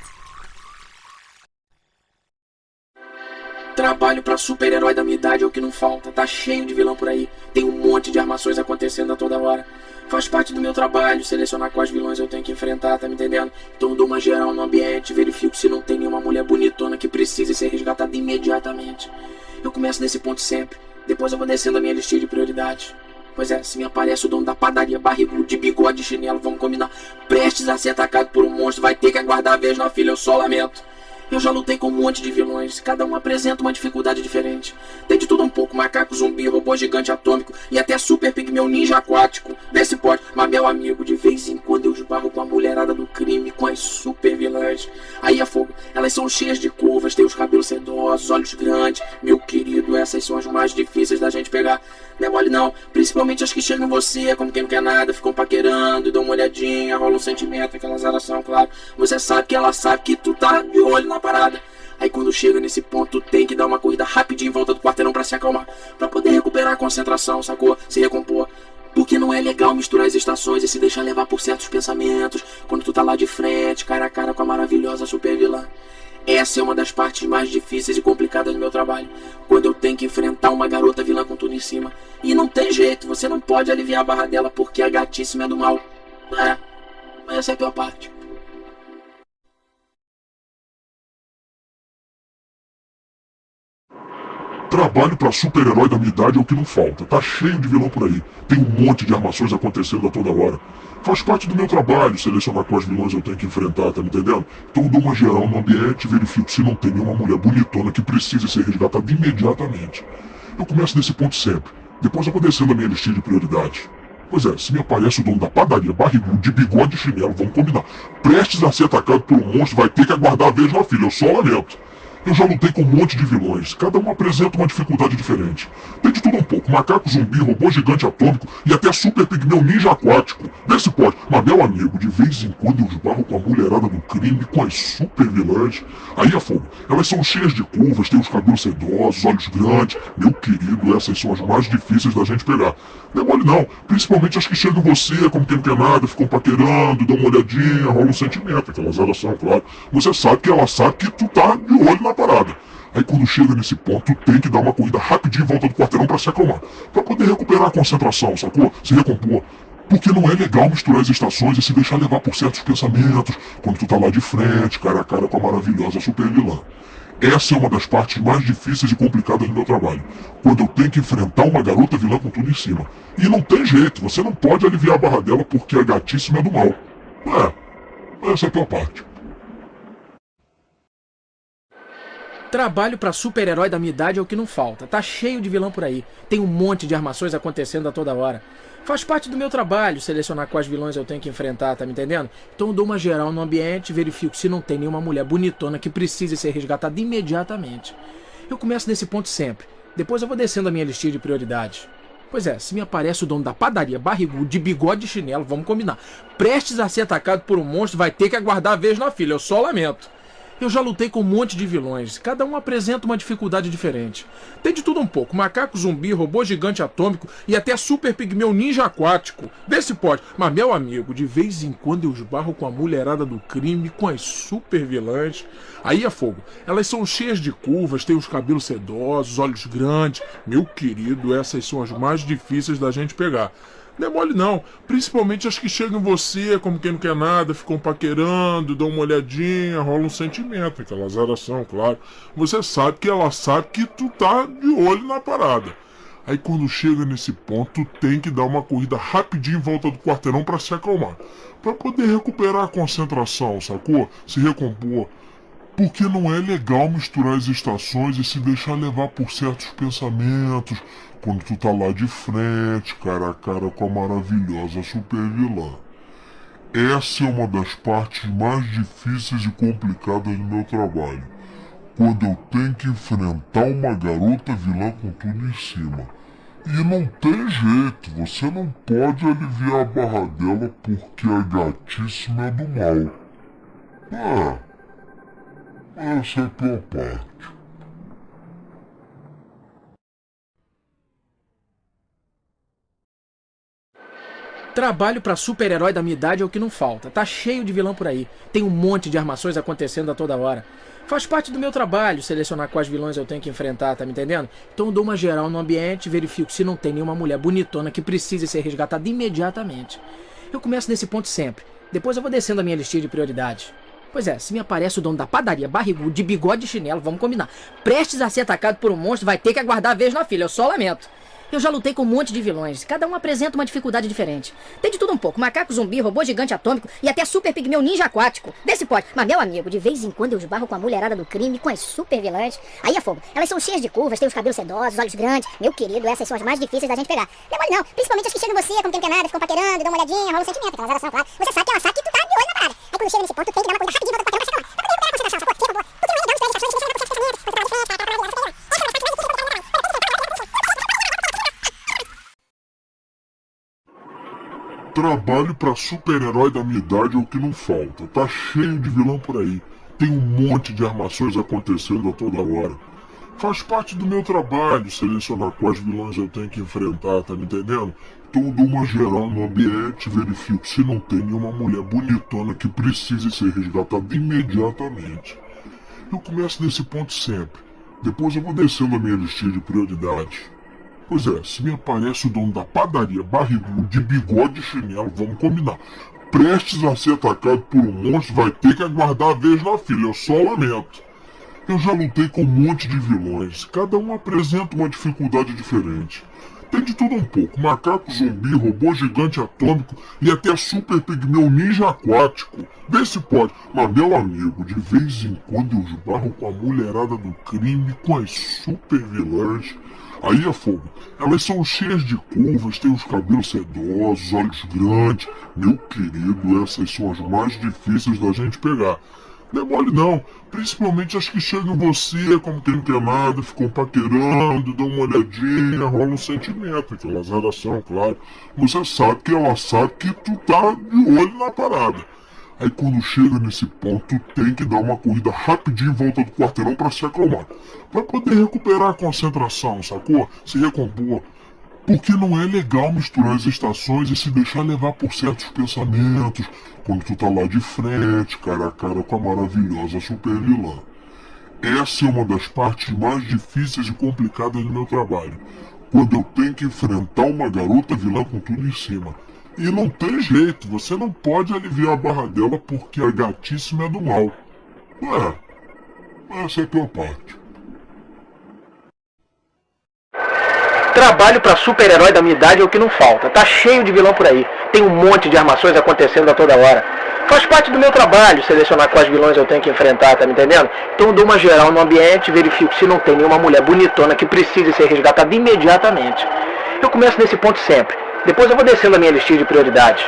Trabalho pra super-herói da minha idade é o que não falta. Tá cheio de vilão por aí. Tem um monte de armações acontecendo a toda hora. Faz parte do meu trabalho selecionar quais vilões eu tenho que enfrentar, tá me entendendo? Então eu dou uma geral no ambiente, verifico se não tem nenhuma mulher bonitona que precise ser resgatada imediatamente. Eu começo nesse ponto sempre. Depois eu vou descendo a minha listinha de prioridades. Pois é, se me aparece o dono da padaria barrigudo de bigode e chinelo, vamos combinar. Prestes a ser atacado por um monstro, vai ter que aguardar a vez na fila, eu só lamento. Eu já lutei com um monte de vilões, cada um apresenta uma dificuldade diferente. Tem de tudo um pouco, macaco zumbi, robô gigante atômico e até super pigmeu ninja aquático. Vê se pode, Mas meu amigo, de vez em quando eu esbarro com a mulherada do crime, com as super vilãs. Aí é fogo, elas são cheias de curvas, têm os cabelos sedosos, olhos grandes. Meu querido, essas são as mais difíceis da gente pegar. Não é mole não, principalmente as que chegam em você, como quem não quer nada, ficam paquerando, dão uma olhadinha, rola um sentimento, aquela zaração, claro. Você sabe que ela sabe que tu tá de olho na parada. Aí quando chega nesse ponto tem que dar uma corrida rapidinho em volta do quarteirão pra se acalmar, pra poder recuperar a concentração, sacou? Se recompor. Porque não é legal misturar as estações e se deixar levar por certos pensamentos quando tu tá lá de frente, cara a cara com a maravilhosa super vilã. Essa é uma das partes mais difíceis e complicadas do meu trabalho, quando eu tenho que enfrentar uma garota vilã com tudo em cima. E não tem jeito, você não pode aliviar a barra dela porque a gatíssima é do mal. Essa é a pior parte. Trabalho pra super-herói da minha idade é o que não falta. Tá cheio de vilão por aí. Tem um monte de armações acontecendo a toda hora. Faz parte do meu trabalho selecionar quais vilões eu tenho que enfrentar, tá me entendendo? Então eu dou uma geral no ambiente e verifico se não tem nenhuma mulher bonitona que precise ser resgatada imediatamente. Eu começo desse ponto sempre. Depois eu vou descendo a minha listinha de prioridades. Pois é, se me aparece o dono da padaria, barrigudo, de bigode e chinelo, vamos combinar. Prestes a ser atacado por um monstro, vai ter que aguardar a vez na fila, eu só lamento. Eu já lutei com um monte de vilões, cada um apresenta uma dificuldade diferente. Tem de tudo um pouco, macaco zumbi, robô gigante atômico e até super pigmeu ninja aquático. Vê se pode, mas meu amigo, de vez em quando eu esbarro com a mulherada do crime, com as super vilãs. Aí é fogo, elas são cheias de curvas, têm os cabelos sedosos, olhos grandes. Meu querido, essas são as mais difíceis da gente pegar. Não é mole não, principalmente as que chegam em você, como quem não quer nada, ficam paquerando, dão uma olhadinha, rola um sentimento, aquela zaração, claro. Você sabe que ela sabe que tu tá de olho na parada. Aí quando chega nesse ponto, tem que dar uma corrida rapidinho em volta do quarteirão pra se acalmar, pra poder recuperar a concentração, sacou? Se recompor. Porque não é legal misturar as estações e se deixar levar por certos pensamentos quando tu tá lá de frente, cara a cara com a maravilhosa super vilã. Essa é uma das partes mais difíceis e complicadas do meu trabalho, quando eu tenho que enfrentar uma garota vilã com tudo em cima. E não tem jeito, você não pode aliviar a barra dela porque a gatíssima é do mal. Essa é a pior parte. Trabalho pra super-herói da minha idade é o que não falta. Tá cheio de vilão por aí. Tem um monte de armações acontecendo a toda hora. Faz parte do meu trabalho selecionar quais vilões eu tenho que enfrentar, tá me entendendo? Então eu dou uma geral no ambiente e verifico se não tem nenhuma mulher bonitona que precise ser resgatada imediatamente. Eu começo nesse ponto sempre. Depois eu vou descendo a minha listinha de prioridades. Pois é, se me aparece o dono da padaria, barrigudo, de bigode e chinelo, vamos combinar. Prestes a ser atacado por um monstro, vai ter que aguardar a vez na fila, eu só lamento. Eu já lutei com um monte de vilões, cada um apresenta uma dificuldade diferente. Tem de tudo um pouco, macaco zumbi, robô gigante atômico e até super pigmeu ninja aquático. Vê se pode, mas meu amigo, de vez em quando eu esbarro com a mulherada do crime, com as super vilãs. Aí é fogo, elas são cheias de curvas, têm os cabelos sedosos, olhos grandes. Meu querido, essas são as mais difíceis da gente pegar. Não é mole não, principalmente as que chegam em você, como quem não quer nada, ficam paquerando, dão uma olhadinha, rola um sentimento, aquela zaração, claro. Você sabe que ela sabe que tu tá de olho na parada. Aí quando chega nesse ponto, tem que dar uma corrida rapidinho em volta do quarteirão pra se acalmar, pra poder recuperar a concentração, sacou? Se recompor. Porque não é legal misturar as estações e se deixar levar por certos pensamentos quando tu tá lá de frente, cara a cara com a maravilhosa super vilã. Essa é uma das partes mais difíceis e complicadas do meu trabalho, quando eu tenho que enfrentar uma garota vilã com tudo em cima. E não tem jeito, você não pode aliviar a barra dela porque a gatíssima é do mal. Essa é a pior parte. Trabalho pra super-herói da minha idade é o que não falta. Tá cheio de vilão por aí. Tem um monte de armações acontecendo a toda hora. Faz parte do meu trabalho selecionar quais vilões eu tenho que enfrentar, tá me entendendo? Então eu dou uma geral no ambiente e verifico se não tem nenhuma mulher bonitona que precise ser resgatada imediatamente. Eu começo nesse ponto sempre. Depois eu vou descendo a minha listinha de prioridades. Pois é, se me aparece o dono da padaria, barrigudo, de bigode e chinelo, vamos combinar. Prestes a ser atacado por um monstro, vai ter que aguardar a vez na fila, eu só lamento. Eu já lutei com um monte de vilões, cada um apresenta uma dificuldade diferente. Tem de tudo um pouco, macaco zumbi, robô gigante atômico e até super pigmeu ninja aquático. Desse pode. Mas meu amigo, de vez em quando eu esbarro com a mulherada do crime, com as super vilãs. Aí é fogo. Elas são cheias de curvas, têm os cabelos sedosos, olhos grandes. Meu querido, essas são as mais difíceis da gente pegar. Não é mole não, principalmente as que chegam em você, como quem não quer nada, ficam paquerando, dão uma olhadinha, rolam um sentimento, aquela zaração, claro. Você sabe que ela sabe que tu tá de olho na parada. Aí quando chega nesse ponto, tu tem que dar uma coisa rapidinho, volta pro quarteirão pra chegar lá. Pra poder recuperar a concentração, sacou? Porque não é legal misturar as estações, você deixa levar por certos pensamentos. Trabalho pra super-herói da minha idade é o que não falta. Tá cheio de vilão por aí. Tem um monte de armações acontecendo a toda hora. Faz parte do meu trabalho selecionar quais vilões eu tenho que enfrentar, tá me entendendo? Então eu dou uma geral no ambiente, verifico se não tem nenhuma mulher bonitona que precise ser resgatada imediatamente. Eu começo nesse ponto sempre. Depois eu vou descendo a minha listinha de prioridades. Pois é, se me aparece o dono da padaria barrigudo de bigode e chinelo, vamos combinar. Prestes a ser atacado por um monstro, vai ter que aguardar a vez na fila, eu só lamento. Eu já lutei com um monte de vilões, cada um apresenta uma dificuldade diferente. Tem de tudo um pouco, macaco zumbi, robô gigante atômico e até super pigmeu ninja aquático. Vê se pode, mas meu amigo, de vez em quando eu esbarro com a mulherada do crime, com as super vilãs. Aí é fogo. Elas são cheias de curvas, têm os cabelos sedosos, olhos grandes. Meu querido, essas são as mais difíceis da gente pegar. Não é mole não, principalmente as que chegam em você como quem não quer nada, ficam paquerando, dão uma olhadinha, rola um sentimento, aquela zaração, claro. Você sabe que ela sabe que tu tá de olho na parada. Aí quando chega nesse ponto, tu tem que dar uma corrida rapidinho em volta do quarteirão pra se acalmar. Pra poder recuperar a concentração, sacou? Se recompor. Porque não é legal misturar as estações e se deixar levar por certos pensamentos quando tu tá lá de frente, cara a cara com a maravilhosa super vilã. Essa é uma das partes mais difíceis e complicadas do meu trabalho. Quando eu tenho que enfrentar uma garota vilã com tudo em cima. E não tem jeito, você não pode aliviar a barra dela porque a gatíssima é do mal. Essa é a tua parte. Trabalho pra super-herói da minha idade é o que não falta. Tá cheio de vilão por aí. Tem um monte de armações acontecendo a toda hora. Faz parte do meu trabalho selecionar quais vilões eu tenho que enfrentar, tá me entendendo? Então eu dou uma geral no ambiente e verifico se não tem nenhuma mulher bonitona que precise ser resgatada imediatamente. Eu começo nesse ponto sempre. Depois eu vou descendo a minha listinha de prioridades.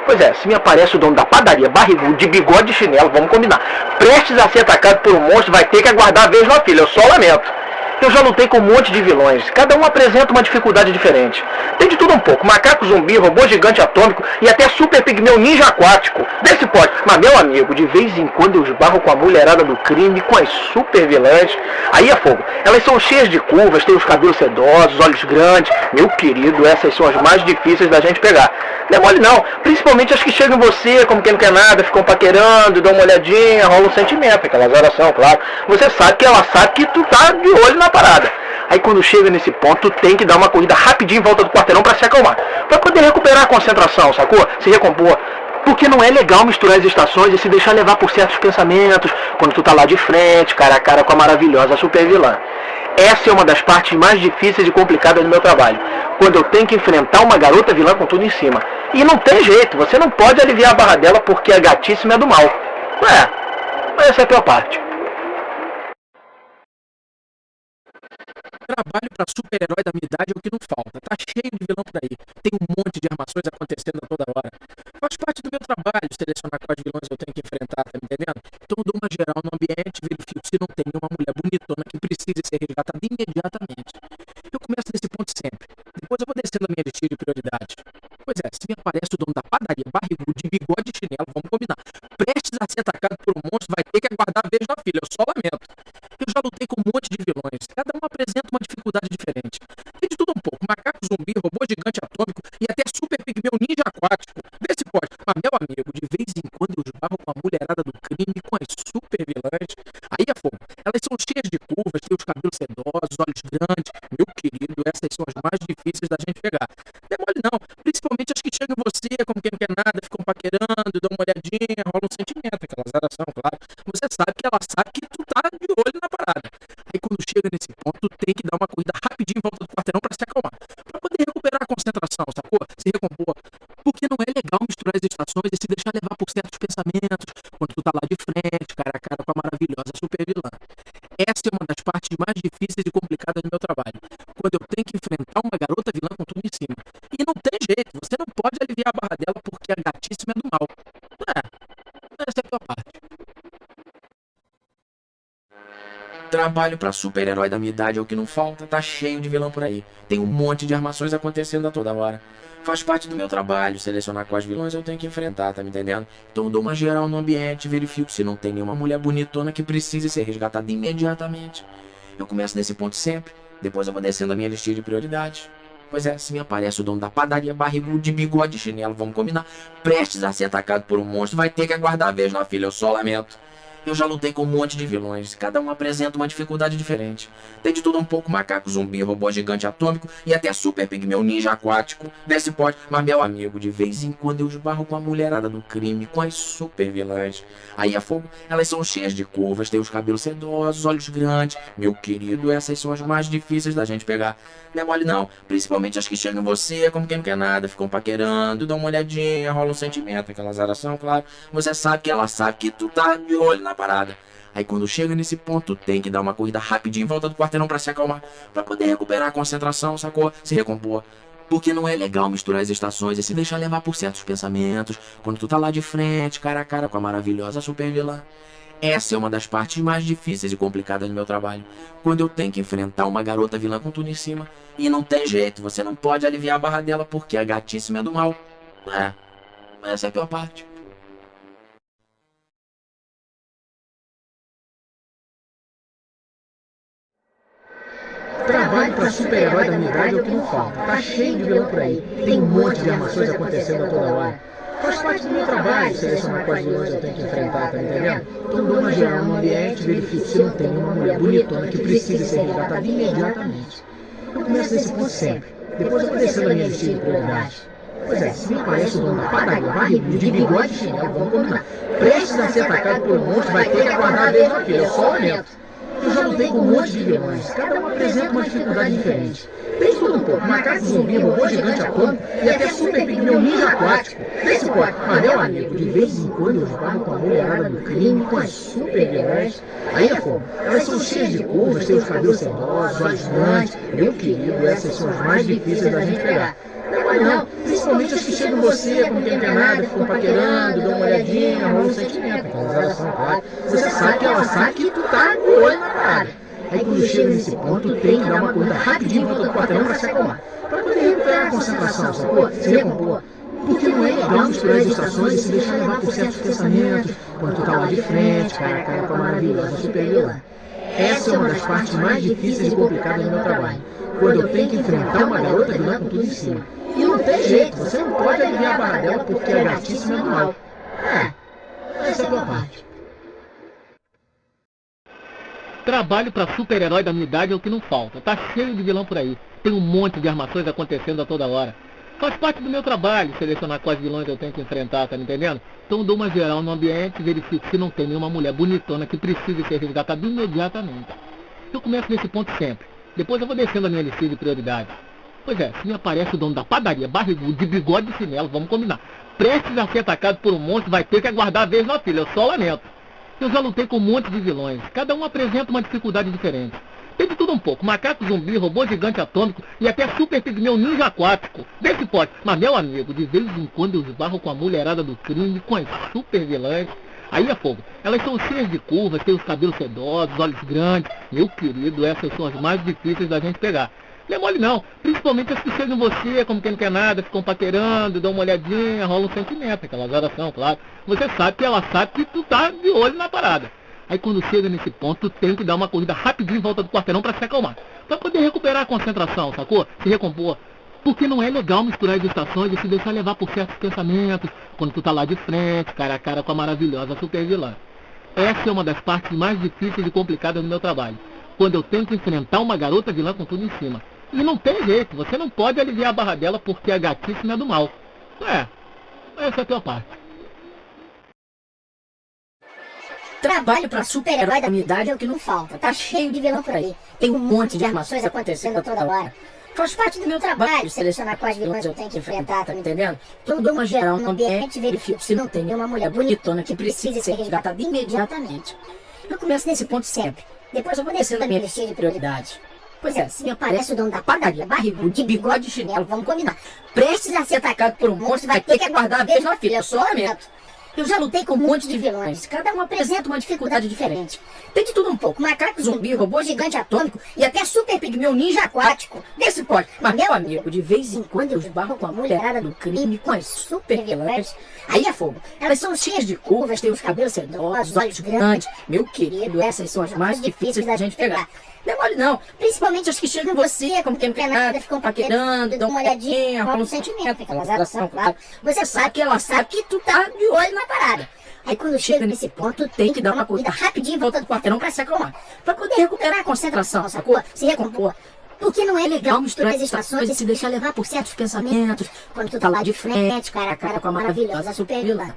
Pois é, se me aparece o dono da padaria barrigudo de bigode e chinelo, vamos combinar. Prestes a ser atacado por um monstro, vai ter que aguardar a vez na fila, eu só lamento. Eu já lutei com um monte de vilões, cada um apresenta uma dificuldade diferente. Tem de tudo um pouco, macaco zumbi, robô gigante atômico e até super pigmeu ninja aquático. Vê se pode, mas meu amigo, de vez em quando eu esbarro com a mulherada do crime, com as super vilãs. Aí é fogo, elas são cheias de curvas, têm os cabelos sedosos, olhos grandes. Meu querido, essas são as mais difíceis da gente pegar. Não é mole não, principalmente as que chegam em você como quem não quer nada, ficam paquerando, dão uma olhadinha, rola um sentimento, aquela zaração, claro. Você sabe que ela sabe que tu tá de olho na parada. Aí quando chega nesse ponto, tu tem que dar uma corrida rapidinho em volta do quarteirão pra se acalmar. Pra poder recuperar a concentração, sacou? Se recompor. Porque não é legal misturar as estações e se deixar levar por certos pensamentos quando tu tá lá de frente, cara a cara com a maravilhosa super vilã. Essa é uma das partes mais difíceis e complicadas do meu trabalho. Quando eu tenho que enfrentar uma garota vilã com tudo em cima. E não tem jeito, você não pode aliviar a barra dela porque a gatíssima é do mal. Essa é a tua parte. Trabalho pra super-herói da minha idade é o que não falta. Tá cheio de vilão por aí. Tem um monte de armações acontecendo a toda hora. Faz parte do meu trabalho selecionar quais vilões eu tenho que enfrentar, tá me entendendo? Então eu dou uma geral no ambiente e verifico se não tem nenhuma mulher bonitona que precise ser resgatada imediatamente. Eu começo nesse ponto sempre. Depois eu vou descendo a minha listinha de prioridades. Pois é, se me aparece o dono da padaria barrigudo de bigode e chinelo, vamos combinar. Prestes a ser atacado por um monstro, vai ter que aguardar a vez na fila, eu só lamento. Eu já lutei com um monte de vilões, cada um apresenta uma dificuldade diferente. Tem de tudo um pouco, macaco zumbi, robô gigante atômico e até super pigmeu ninja aquático. Vê se pode, mas meu amigo, de vez em quando eu esbarro com a mulherada do crime, com as super vilãs. Aí é fogo, elas são cheias de curvas, têm os cabelos sedosos, olhos grandes. Meu querido, essas são as mais difíceis da gente pegar. Não é mole não, principalmente as que chegam em você como quem não quer nada, ficam paquerando, dão uma olhadinha, rola um sentimento, aquela zaração, claro. Você sabe que ela sabe que tu tá de olho na parada. Aí quando chega nesse ponto, tu tem que dar uma corrida rapidinho em volta do quarteirão pra se acalmar. Pra misturar as estações e se deixar levar por certos pensamentos quando tu tá lá de frente, cara a cara com a maravilhosa super vilã. Essa é uma das partes mais difíceis e complicadas do meu trabalho, quando eu tenho que enfrentar uma garota vilã com tudo em cima. E não tem jeito, você não pode aliviar a barra dela porque a gatíssima é do mal. Essa é a tua parte. Trabalho pra super-herói da minha idade é o que não falta, tá cheio de vilão por aí. Tem um monte de armações acontecendo a toda hora. Faz parte do meu trabalho, selecionar quais vilões eu tenho que enfrentar, tá me entendendo? Então eu dou uma geral no ambiente, verifico se não tem nenhuma mulher bonitona que precise ser resgatada imediatamente. Eu começo nesse ponto sempre, depois eu vou descendo a minha listinha de prioridades. Pois é, se me aparece o dono da padaria, barrigudo de bigode e chinelo, vamos combinar. Prestes a ser atacado por um monstro, vai ter que aguardar a vez na fila, eu só lamento. Eu já lutei com um monte de vilões, cada um apresenta uma dificuldade diferente. Tem de tudo um pouco: macaco, zumbi, robô gigante atômico e até super pigmeu ninja aquático. Vê se pode, mas meu amigo, de vez em quando eu esbarro com a mulherada do crime, com as super vilãs. Aí é fogo, elas são cheias de curvas, têm os cabelos sedosos, olhos grandes. Meu querido, essas são as mais difíceis da gente pegar. Não é mole não, principalmente as que chegam em você como quem não quer nada, ficam paquerando, dão uma olhadinha, rola um sentimento, aquela azaração, claro. Você sabe que ela sabe que tu tá de olho na parada. Aí quando chega nesse ponto, tem que dar uma corrida rapidinho em volta do quarteirão pra se acalmar, pra poder recuperar a concentração, sacou? Se recompor. Porque não é legal misturar as estações e se deixar levar por certos pensamentos quando tu tá lá de frente, cara a cara com a maravilhosa super vilã. Essa é uma das partes mais difíceis e complicadas do meu trabalho, quando eu tenho que enfrentar uma garota vilã com tudo em cima. E não tem jeito, você não pode aliviar a barra dela porque a gatíssima é do mal. Essa é a pior parte. Trabalho pra super-herói da minha idade é o que não falta. Tá cheio de vilão por aí. Tem um monte de armações acontecendo a toda hora. Faz parte do meu trabalho selecionar quais vilões eu tenho que enfrentar, tá me entendendo? Então dou uma geral no ambiente e verifico se não tem nenhuma mulher bonitona que precise ser resgatada imediatamente. Eu começo nesse ponto sempre. Depois eu vou descendo a minha listinha de prioridades. Pois é, se me aparece o dono da padaria, barrigudo de bigode e chinelo, vamos combinar. Prestes a ser atacado por um monstro, vai ter que aguardar a vez na fila, eu só lamento. Eu já lutei com um monte de vilões, cada um apresenta uma dificuldade diferente. Tem de tudo um pouco: macaco, zumbi, robô gigante atômico e até super pigmeu ninja aquático. Vê se pode, mas meu amigo, de vez em quando eu esbarro com a mulherada do crime, com as super vilãs. Aí é fogo, elas são cheias de curvas, têm os cabelos sedosos, olhos grandes. Meu querido, essas são as mais difíceis da gente pegar. Não, principalmente as que chegam em você como quem não quer nada, ficam paquerando, dão uma olhadinha, rolam um sentimento, aquela exalação, claro. Você sabe que ela sabe que tu tá de olho na parada. Aí quando chega nesse ponto, tem que dar uma corrida rapidinho em volta do quarteirão pra se acalmar, pra poder recuperar a concentração, sacou? Se recompor. Porque não é legal misturar as estações e se deixar levar por certos pensamentos quando tu tá lá de frente, cara a cara com a maravilhosa super vilã. Essa é uma das partes mais difíceis e complicadas do meu trabalho, quando eu tenho que enfrentar uma garota vilã com tudo em cima. E não tem jeito, você não pode aliviar a barra dela porque a gatíssima é do mal. Essa é a tua parte. Trabalho pra super-herói da minha idade é o que não falta. Tá cheio de vilão por aí. Tem um monte de armações acontecendo a toda hora. Faz parte do meu trabalho selecionar quais vilões eu tenho que enfrentar, tá me entendendo? Então eu dou uma geral no ambiente e verifico se não tem nenhuma mulher bonitona que precise ser resgatada imediatamente. Eu começo nesse ponto sempre. Depois eu vou descendo a minha listinha de prioridades. Pois é, se me aparece o dono da padaria, barrigudo, de bigode e chinelo, vamos combinar. Prestes a ser atacado por um monstro, vai ter que aguardar a vez na fila, eu só lamento. Eu já lutei com um monte de vilões, cada um apresenta uma dificuldade diferente. Tem de tudo um pouco: macaco, zumbi, robô gigante atômico e até super pigmeu ninja aquático. Vê se pode, mas meu amigo, de vez em quando eu esbarro com a mulherada do crime, com as super vilãs. Aí é fogo, elas são cheias de curvas, têm os cabelos sedosos, olhos grandes. Meu querido, essas são as mais difíceis da gente pegar. Não é mole não, principalmente as que chegam em você como quem não quer nada, ficam paquerando, dão uma olhadinha, rola um sentimento, aquela azaração, claro. Você sabe que ela sabe que tu tá de olho na parada. Aí quando chega nesse ponto, tu tem que dar uma corrida rapidinho em volta do quarteirão pra se acalmar, pra poder recuperar a concentração, sacou? Se recompor. Porque não é legal misturar as estações e se deixar levar por certos pensamentos quando tu tá lá de frente, cara a cara com a maravilhosa super vilã. Essa é uma das partes mais difíceis e complicadas do meu trabalho, quando eu tenho que enfrentar uma garota vilã com tudo em cima. E não tem jeito, você não pode aliviar a barra dela porque a gatíssima é do mal. Essa é a tua parte. Trabalho pra super-herói da minha idade é o que não falta. Tá cheio de vilão por aí. Tem um monte de armações acontecendo a toda hora. Faz parte do meu trabalho selecionar quais vilões eu tenho que enfrentar, tá me entendendo? Então eu dou uma geral no ambiente e verifico se não tem nenhuma mulher bonitona que precise ser resgatada imediatamente. Eu começo nesse ponto sempre. Depois eu vou descendo a minha listinha de prioridades. Pois é, se me aparece o dono da padaria, barrigudo, de bigode e chinelo, vamos combinar. Prestes a ser atacado por um monstro, vai ter que aguardar a vez na filha, eu só lamento. Eu já lutei com um monte de vilões, cada um apresenta uma dificuldade diferente. Tem de tudo um pouco, macaco zumbi, robô gigante atômico e até super pigmeu ninja aquático. Desse pode. Mas meu amigo, de vez em quando eu esbarro com a mulherada do crime, com as super vilãs. Aí é fogo. Elas são cheias de curvas, têm os cabelos sedosos, olhos grandes. Meu querido, essas são as mais difíceis da gente pegar. Não é mole não, principalmente as que chegam em você, como quem não quer nada, ficam paquerando, dão uma olhadinha, rolam um sentimento, aquelas orações, claro. Você sabe que ela sabe que tu tá de olho na parada. Aí quando chega nesse ponto, tem que dar uma corrida rapidinho em volta do quarteirão pra se acalmar. Pra poder recuperar a concentração, sacou? Se recompor. Porque não é legal misturar as estações e se deixar levar por certos pensamentos, quando tu tá lá de frente, cara a cara com a maravilhosa super vilã.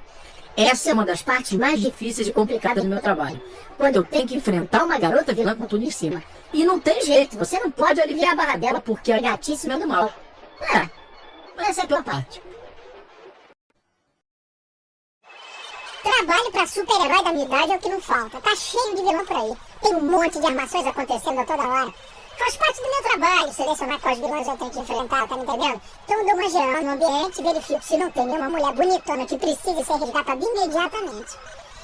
Essa é uma das partes mais difíceis e complicadas do meu trabalho. Quando eu tenho que enfrentar uma garota vilã com tudo em cima. E não tem jeito, você não pode aliviar a barra dela porque a gatíssima é do mal. Essa é a pior parte. Trabalho pra super-herói da minha idade é o que não falta. Tá cheio de vilão por aí. Tem um monte de armações acontecendo a toda hora. Faz parte do meu trabalho selecionar quais vilões eu tenho que enfrentar, tá me entendendo? Então eu dou uma geral no ambiente e verifico se não tem nenhuma mulher bonitona que precise ser resgatada imediatamente.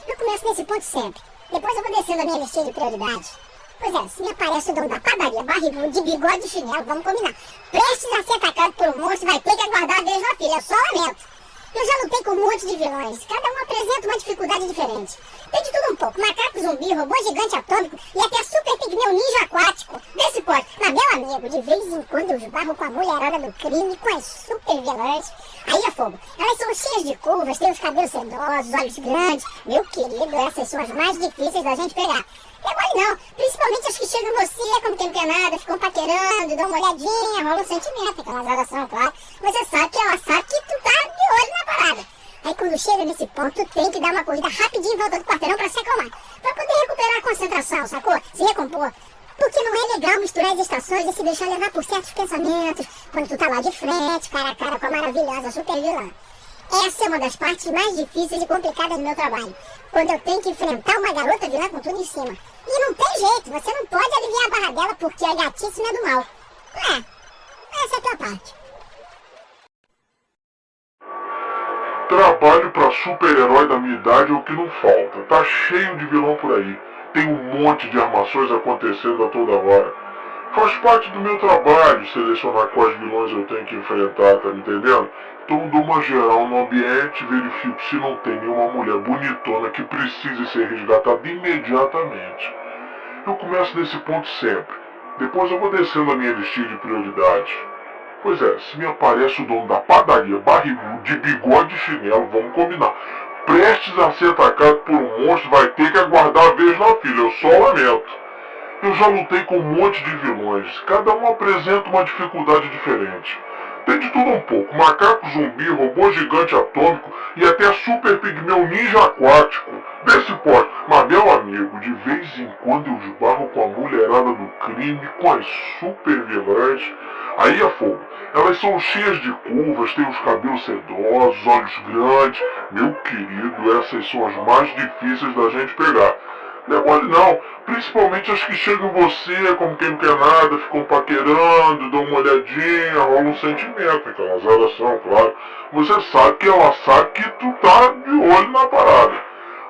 Eu começo nesse ponto sempre. Depois eu vou descendo a minha listinha de prioridades. Pois é, se me aparece o dono da padaria, barrigudo, de bigode e chinelo, vamos combinar. Prestes a ser atacado por um monstro, vai ter que aguardar a vez na filha, eu só lamento. Eu já lutei com um monte de vilões, cada um apresenta uma dificuldade diferente. Tem de tudo um pouco, macaco zumbi, robô gigante atômico e até super pigmeu ninja aquático. Desse pode. Mas meu amigo, de vez em quando eu esbarro com a mulherada do crime, com as super vilãs. Aí é fogo. Elas são cheias de curvas, têm os cabelos sedosos, olhos grandes. Meu querido, essas são as mais difíceis da gente pegar. Não é mole não, principalmente as que chegam em você, como quem não quer nada, ficam paquerando, dão uma olhadinha, rolam um sentimento, aquelas orações, claro. Você sabe que ela sabe que tu tá de olho na parada. Aí quando chega nesse ponto, tem que dar uma corrida rapidinho em volta do quarteirão pra se acalmar. Pra poder recuperar a concentração, sacou? Se recompor. Porque não é legal misturar as estações e se deixar levar por certos pensamentos, quando tu tá lá de frente, cara a cara com a maravilhosa super vilã. Essa é uma das partes mais difíceis e complicadas do meu trabalho. Quando eu tenho que enfrentar uma garota vilã com tudo em cima. E não tem jeito, você não pode aliviar a barra dela porque a gatíssima é do mal. Essa é a pior parte. Trabalho pra super-herói da minha idade é o que não falta. Tá cheio de vilão por aí. Tem um monte de armações acontecendo a toda hora. Faz parte do meu trabalho selecionar quais vilões eu tenho que enfrentar, tá me entendendo? Então eu dou uma geral no ambiente e verifico se não tem nenhuma mulher bonitona que precise ser resgatada imediatamente. Eu começo nesse ponto sempre. Depois eu vou descendo a minha listinha de prioridades. Pois é, se me aparece o dono da padaria, barrigudo, de bigode e chinelo, vamos combinar. Prestes a ser atacado por um monstro, vai ter que aguardar a vez na fila, eu só lamento. Eu já lutei com um monte de vilões, cada um apresenta uma dificuldade diferente. Tem de tudo um pouco, macaco zumbi, robô gigante atômico e até super pigmeu ninja aquático. Desse pode, mas meu amigo, de vez em quando eu esbarro com a mulherada do crime, com as super vilãs. Aí é fogo. Elas são cheias de curvas, têm os cabelos sedosos, olhos grandes. Meu querido, essas são as mais difíceis da gente pegar. Não é mole não, principalmente as que chegam em você, como quem não quer nada, ficam paquerando, dão uma olhadinha, rolam um sentimento, aquelas orações, claro. Você sabe que ela sabe que tu tá de olho na parada.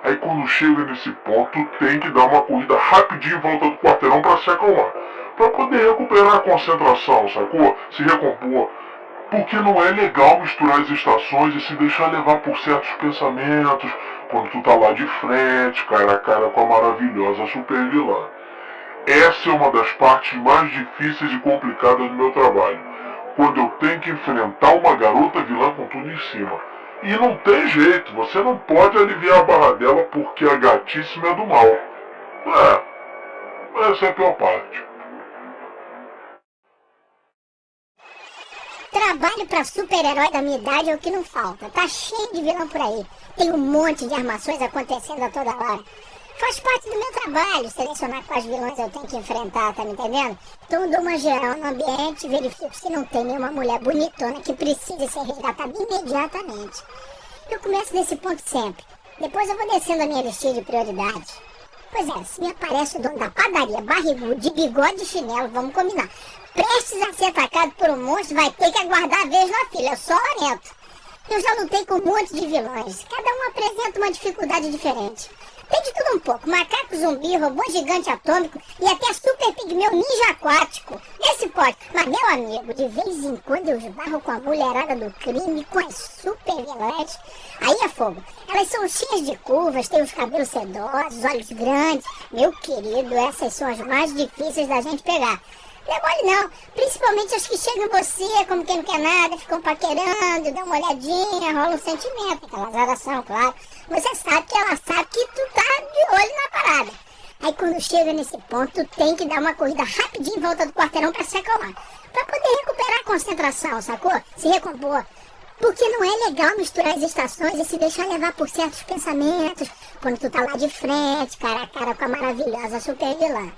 Aí quando chega nesse ponto, tem que dar uma corrida rapidinho em volta do quarteirão pra se acalmar. Pra poder recuperar a concentração, sacou? Se recompor. Porque não é legal misturar as estações e se deixar levar por certos pensamentos, quando tu tá lá de frente, cara a cara com a maravilhosa super vilã. Essa é uma das partes mais difíceis e complicadas do meu trabalho. Quando eu tenho que enfrentar uma garota vilã com tudo em cima. E não tem jeito, você não pode aliviar a barra dela porque a gatíssima é do mal. Essa é a pior parte. Trabalho pra super-herói da minha idade é o que não falta. Tá cheio de vilão por aí. Tem um monte de armações acontecendo a toda hora. Faz parte do meu trabalho selecionar quais vilões eu tenho que enfrentar, tá me entendendo? Então eu dou uma geral no ambiente, verifico se não tem nenhuma mulher bonitona que precise ser resgatada imediatamente. Eu começo nesse ponto sempre. Depois eu vou descendo a minha listinha de prioridades. Pois é, se me aparece o dono da padaria, barrigudo, de bigode e chinelo, vamos combinar. Prestes a ser atacado por um monstro, vai ter que aguardar a vez na fila, eu só lamento. Eu já lutei com um monte de vilões, cada um apresenta uma dificuldade diferente. Tem de tudo um pouco, macaco zumbi, robô gigante atômico e até super pigmeu ninja aquático. Esse pode, mas meu amigo, de vez em quando eu esbarro com a mulherada do crime, com as super vilãs. Aí é fogo, elas são cheias de curvas, têm os cabelos sedosos, olhos grandes. Meu querido, essas são as mais difíceis da gente pegar. Não é mole não, principalmente as que chegam em você, como quem não quer nada, ficam paquerando, dão uma olhadinha, rola um sentimento, aquela azaração, claro. Você sabe que ela sabe que tu tá de olho na parada. Aí quando chega nesse ponto, tu tem que dar uma corrida rapidinho em volta do quarteirão pra se acalmar. Pra poder recuperar a concentração, sacou? Se recompor. Porque não é legal misturar as estações e se deixar levar por certos pensamentos, quando tu tá lá de frente, cara a cara com a maravilhosa super vilã.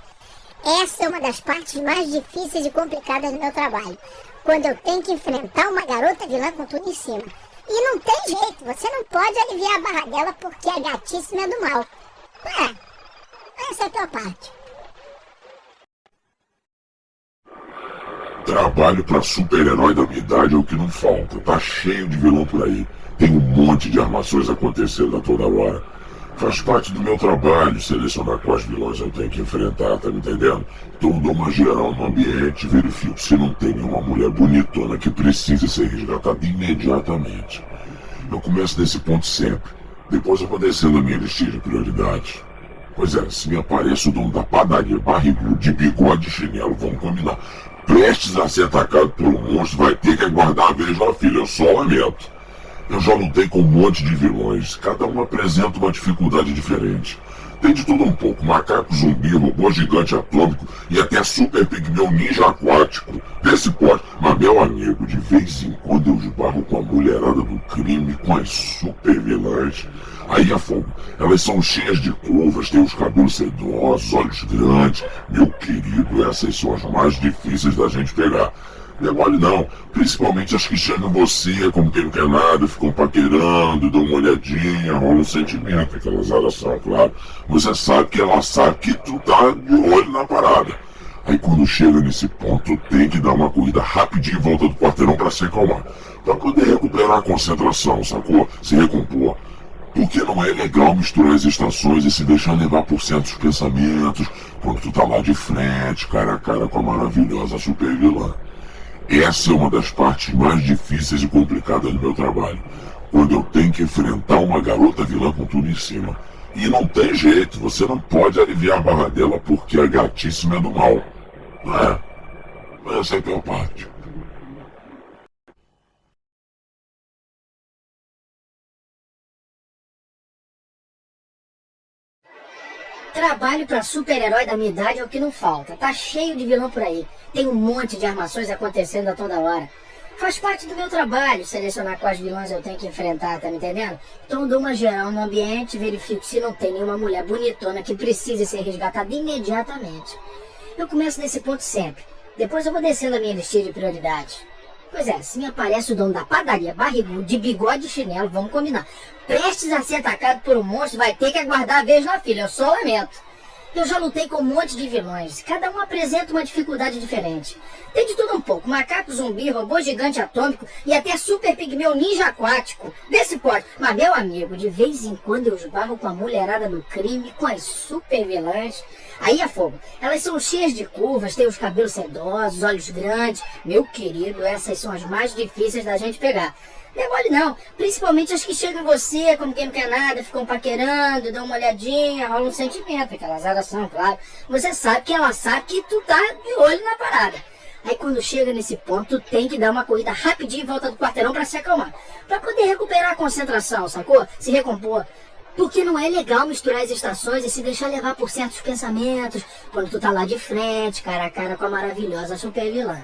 Essa é uma das partes mais difíceis e complicadas do meu trabalho, quando eu tenho que enfrentar uma garota vilã com tudo em cima. E não tem jeito, você não pode aliviar a barra dela porque a gatíssima é do mal. Essa é a tua parte. Trabalho pra super-herói da minha idade é o que não falta. Tá cheio de vilão por aí. Tem um monte de armações acontecendo a toda hora. Faz parte do meu trabalho selecionar quais vilões eu tenho que enfrentar, tá me entendendo? Então eu dou uma geral no ambiente e verifico se não tem nenhuma mulher bonitona que precise ser resgatada imediatamente. Eu começo nesse ponto sempre. Depois eu vou descendo a minha listinha de prioridades. Pois é, se me aparece o dono da padaria, barrigudo, de bigode e chinelo, vamos combinar. Prestes a ser atacado por um monstro, vai ter que aguardar a vez na fila, eu só lamento. Eu já lutei com um monte de vilões, cada um apresenta uma dificuldade diferente. Tem de tudo um pouco, macaco zumbi, robô gigante atômico e até super pigmeu ninja aquático. Desse porte, mas meu amigo, de vez em quando eu esbarro com a mulherada do crime, com as super vilãs. Aí é fogo, elas são cheias de curvas, têm os cabelos sedosos, olhos grandes. Meu querido, essas são as mais difíceis da gente pegar. Não é mole não, principalmente as que chegam em você, como quem não quer nada, ficam paquerando, dão uma olhadinha, rola um sentimento, aquela azaração, claro. Você sabe que ela sabe que tu tá de olho na parada. Aí quando chega nesse ponto, tem que dar uma corrida rapidinho em volta do quarteirão pra se acalmar. Pra poder recuperar a concentração, sacou? Se recompor. Porque não é legal misturar as estações e se deixar levar por certos pensamentos, quando tu tá lá de frente, cara a cara com a maravilhosa super vilã. Essa é uma das partes mais difíceis e complicadas do meu trabalho, quando eu tenho que enfrentar uma garota vilã com tudo em cima. E não tem jeito, você não pode aliviar a barra dela porque a gatíssima é do mal. Essa é a pior parte. Trabalho pra super-herói da minha idade é o que não falta. Tá cheio de vilão por aí. Tem um monte de armações acontecendo a toda hora. Faz parte do meu trabalho selecionar quais vilões eu tenho que enfrentar, tá me entendendo? Então eu dou uma geral no ambiente e verifico se não tem nenhuma mulher bonitona que precise ser resgatada imediatamente. Eu começo nesse ponto sempre. Depois eu vou descendo a minha listinha de prioridades. Pois é, se me aparece o dono da padaria, barrigudo, de bigode e chinelo, vamos combinar. Prestes a ser atacado por um monstro, vai ter que aguardar a vez na fila, eu só lamento. Eu já lutei com um monte de vilões, cada um apresenta uma dificuldade diferente. Tem de tudo um pouco, macaco zumbi, robô gigante atômico e até super pigmeu ninja aquático. Desse porte, mas meu amigo, de vez em quando eu esbarro com a mulherada do crime, com as super vilãs. Aí é fogo, elas são cheias de curvas, têm os cabelos sedosos, olhos grandes. Meu querido, essas são as mais difíceis da gente pegar. Não é mole não, principalmente as que chegam em você, como quem não quer nada, ficam paquerando, dão uma olhadinha, rola um sentimento, aquela azaração, claro. Você sabe que ela sabe que tu tá de olho na parada. Aí quando chega nesse ponto, tu tem que dar uma corrida rapidinho em volta do quarteirão pra se acalmar. Pra poder recuperar a concentração, sacou? Se recompor. Porque não é legal misturar as estações e se deixar levar por certos pensamentos, quando tu tá lá de frente, cara a cara com a maravilhosa super vilã.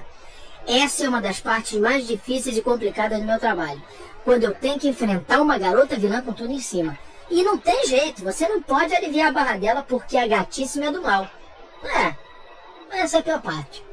Essa é uma das partes mais difíceis e complicadas do meu trabalho, quando eu tenho que enfrentar uma garota vilã com tudo em cima. E não tem jeito, você não pode aliviar a barra dela porque a gatíssima é do mal. Essa é a pior parte.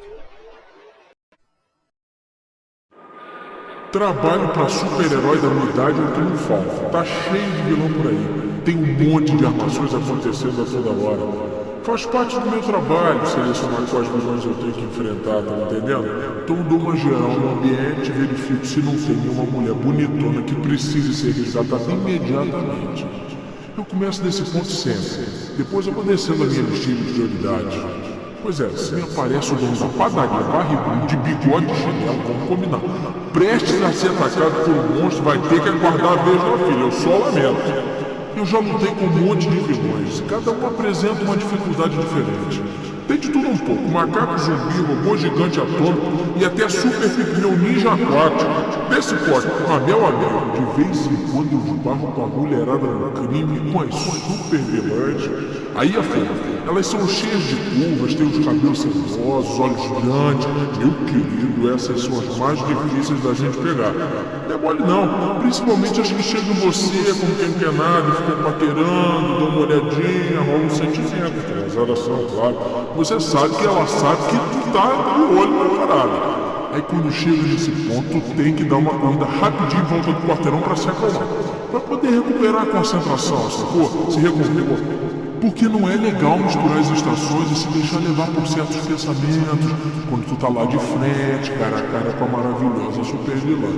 Trabalho pra super-herói da minha idade é o que não falta. Tá cheio de vilão por aí. Tem um monte de armações acontecendo a toda hora. Faz parte do meu trabalho selecionar quais vilões eu tenho que enfrentar, tá entendendo? Então eu dou uma geral no ambiente e verifico se não tem nenhuma mulher bonitona que precise ser resgatada imediatamente. Eu começo desse ponto sempre. Depois eu vou descendo a minha listinha de prioridades. Pois é, se me aparece o dono da padaria barrigudo de bigode e chinelo, vamos combinar. Prestes a ser atacado por um monstro, vai ter que aguardar a vez da filha, eu só lamento. Eu já lutei com um monte de vilões, cada um apresenta uma dificuldade diferente. Tem de tudo um pouco, macaco zumbi, robô gigante atômico e até super pigmeu ninja aquático. Desse pote, meu amigo, de vez em quando eu esbarro com a mulherada no crime, com as super vilãs. Aí a foda. Elas são cheias de curvas, têm os cabelos sedosos, olhos grandes. Meu querido, essas são as mais difíceis da gente pegar. Não é mole não, principalmente as que chegam em você como quem não quer nada, ficam paquerando, dão uma olhadinha, rolam um sentimento, aquelas são, claro. Você sabe que ela sabe que tu tá de olho na parada. Aí quando chega nesse ponto, tu tem que dar uma corrida rapidinho em volta do quarteirão pra se acalmar. Pra poder recuperar a concentração, sacou? Se recuperar. Porque não é legal misturar as estações e se deixar levar por certos pensamentos quando tu tá lá de frente, cara a cara com a maravilhosa super vilã.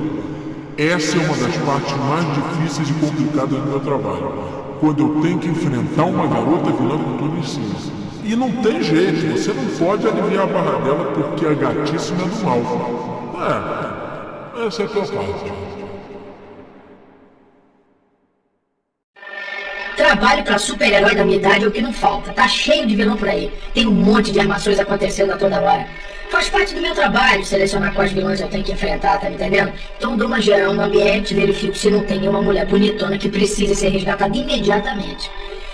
Essa é uma das partes mais difíceis e complicadas do meu trabalho. Quando eu tenho que enfrentar uma garota vilã com tudo em cima. E não tem jeito, você não pode aliviar a barra dela porque a gatíssima é do mal. Essa é a tua parte. Trabalho pra super-herói da minha idade é o que não falta. Tá cheio de vilão por aí. Tem um monte de armações acontecendo a toda hora. Faz parte do meu trabalho selecionar quais vilões eu tenho que enfrentar, tá me entendendo? Então eu dou uma geral no ambiente e verifico se não tem nenhuma mulher bonitona que precise ser resgatada imediatamente.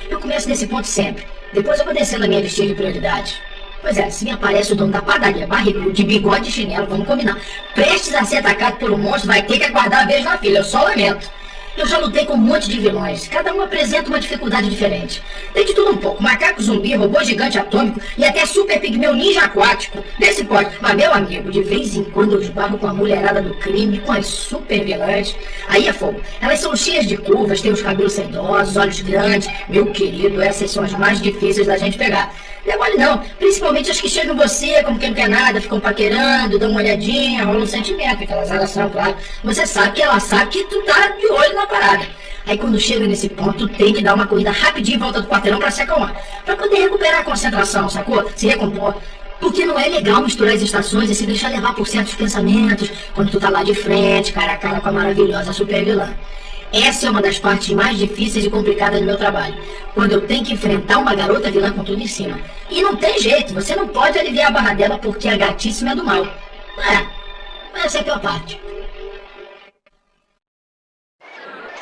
Eu começo nesse ponto sempre. Depois eu vou descendo a minha listinha de prioridades. Pois é, se me aparece o dono da padaria barrigudo de bigode e chinelo, vamos combinar. Prestes a ser atacado por um monstro, vai ter que aguardar a vez da filha, eu só lamento. Eu já lutei com um monte de vilões, cada um apresenta uma dificuldade diferente. Tem de tudo um pouco, macaco zumbi, robô gigante atômico e até super pigmeu ninja aquático. Desse pode, mas meu amigo, de vez em quando eu esbarro com a mulherada do crime, com as super vilãs. Aí é fogo, elas são cheias de curvas, têm os cabelos sedosos, olhos grandes. Meu querido, essas são as mais difíceis da gente pegar. Não é mole não, principalmente as que chegam em você como quem não quer nada, ficam paquerando, dão uma olhadinha, rolam um sentimento, aquelas relações, claro. Você sabe que ela sabe que tu tá de olho na parada. Aí quando chega nesse ponto, tem que dar uma corrida rapidinho em volta do quarteirão pra se acalmar. Pra poder recuperar a concentração, sacou? Se recompor. Porque não é legal misturar as estações e se deixar levar por certos pensamentos quando tu tá lá de frente, cara a cara com a maravilhosa super vilã. Essa é uma das partes mais difíceis e complicadas do meu trabalho. Quando eu tenho que enfrentar uma garota vilã com tudo em cima. E não tem jeito, você não pode aliviar a barra dela porque a gatíssima é do mal. Essa é a pior parte.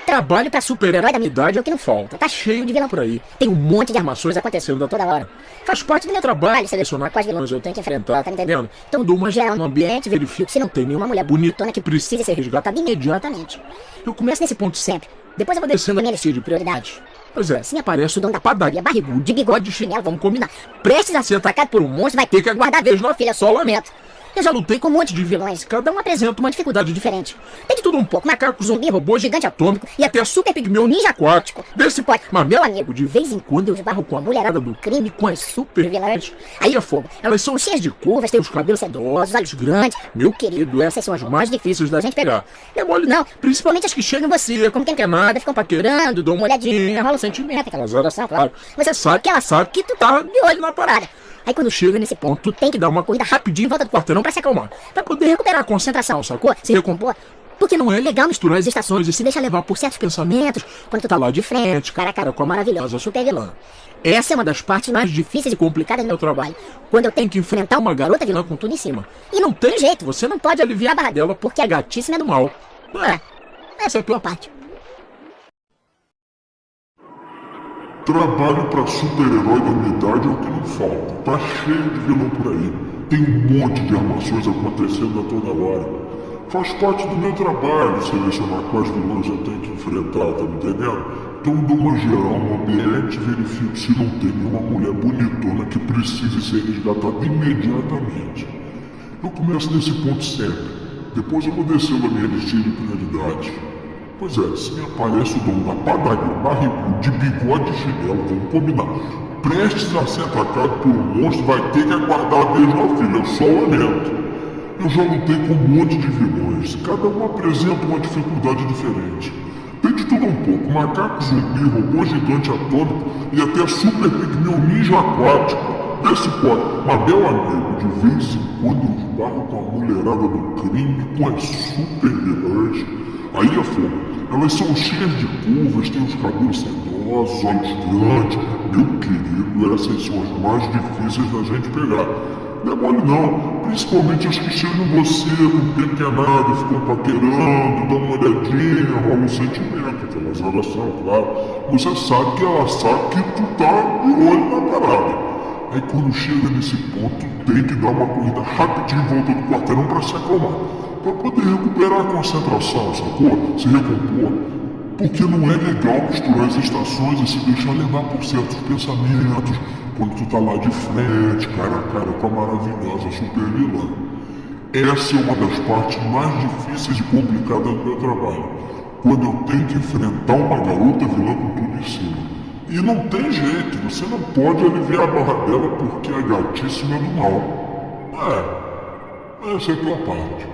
Trabalho pra super-herói da minha idade é o que não falta. Tá cheio de vilão por aí. Tem um monte de armações acontecendo a toda hora. Faz parte do meu trabalho selecionar quais vilões eu tenho que enfrentar, tá entendendo? Então dou uma geral no ambiente e verifico se não tem nenhuma mulher bonitona que precise ser resgatada imediatamente. Eu começo nesse ponto sempre. Depois eu vou descendo a minha lista de prioridades. Pois é, se me aparece o dono da padaria barrigudo de bigode e chinelo, vamos combinar. Prestes a ser atacado por um monstro, vai ter que aguardar a vez, não, filha, só lamento. Eu já lutei com um monte de vilões, cada um apresenta uma dificuldade diferente. Tem de tudo um pouco, macaco, zumbi, robô, gigante atômico e até super pigmeu ninja aquático. Desse pode, mas meu amigo, de vez em quando eu esbarro com a mulherada do crime, com as super vilãs. Aí é fogo, elas são cheias de curvas, têm os cabelos sedosos, olhos grandes. Meu querido, essas são as mais difíceis da gente pegar. Não é mole não, principalmente as que chegam em você, como quem quer nada, ficam paquerando, dão uma olhadinha, rola um sentimento, aquelas orações, claro. Você sabe que ela sabe que tu tá de olho na parada. Aí quando chega nesse ponto, tu tem que dar uma corrida rapidinho em volta do quarteirão pra se acalmar. Pra poder recuperar a concentração, sacou? Se recompor. Porque não é legal misturar as estações e se deixar levar por certos pensamentos quando tu tá lá de frente, cara a cara com a maravilhosa super vilã. Essa é uma das partes mais difíceis e complicadas do meu trabalho. Quando eu tenho que enfrentar uma garota vilã com tudo em cima. E não tem jeito, você não pode aliviar a barra dela porque a gatíssima é do mal. Essa é a pior parte. Trabalho pra super-herói da minha idade é o que não falta. Tá cheio de vilão por aí. Tem um monte de armações acontecendo a toda hora. Faz parte do meu trabalho selecionar quais vilões eu tenho que enfrentar, tá me entendendo? Então eu dou uma geral no ambiente e verifico se não tem nenhuma mulher bonitona que precise ser resgatada imediatamente. Eu começo nesse ponto sempre. Depois eu vou descendo a minha listinha de prioridades. Pois é, se me aparece o dono da padaria, barrigudo, de bigode e chinelo, vamos combinar. Prestes a ser atacado por um monstro, vai ter que aguardar a vez na fila, eu só lamento. Eu já lutei com um monte de vilões, cada um apresenta uma dificuldade diferente. Tem de tudo um pouco, macaco zumbi, robô gigante atômico e até super pigmeu ninja aquático. Vê se pode, mas meu amigo, de vez em quando eu esbarro com a mulherada do crime, com as super vilãs. Aí é fogo, elas são cheias de curvas, têm os cabelos sedosos, olhos grandes. Meu querido, essas são as mais difíceis da gente pegar. Não é mole não, principalmente as que chegam em você, não tem que é nada, ficam paquerando, dão uma olhadinha, rola um sentimento, aquelas oração, claro. Você sabe que ela sabe que tu tá de olho na parada. Aí quando chega nesse ponto, tem que dar uma corrida rapidinho em volta do quarteirão pra se acalmar. Pra poder recuperar a concentração, sacou? Se recompor. Porque não é legal misturar as estações e se deixar levar por certos pensamentos quando tu tá lá de frente, cara a cara com a maravilhosa super vilã. Essa é uma das partes mais difíceis e complicadas do meu trabalho. Quando eu tenho que enfrentar uma garota vilã com tudo em cima. E não tem jeito, você não pode aliviar a barra dela porque a gatíssima é do mal. Essa é a tua parte.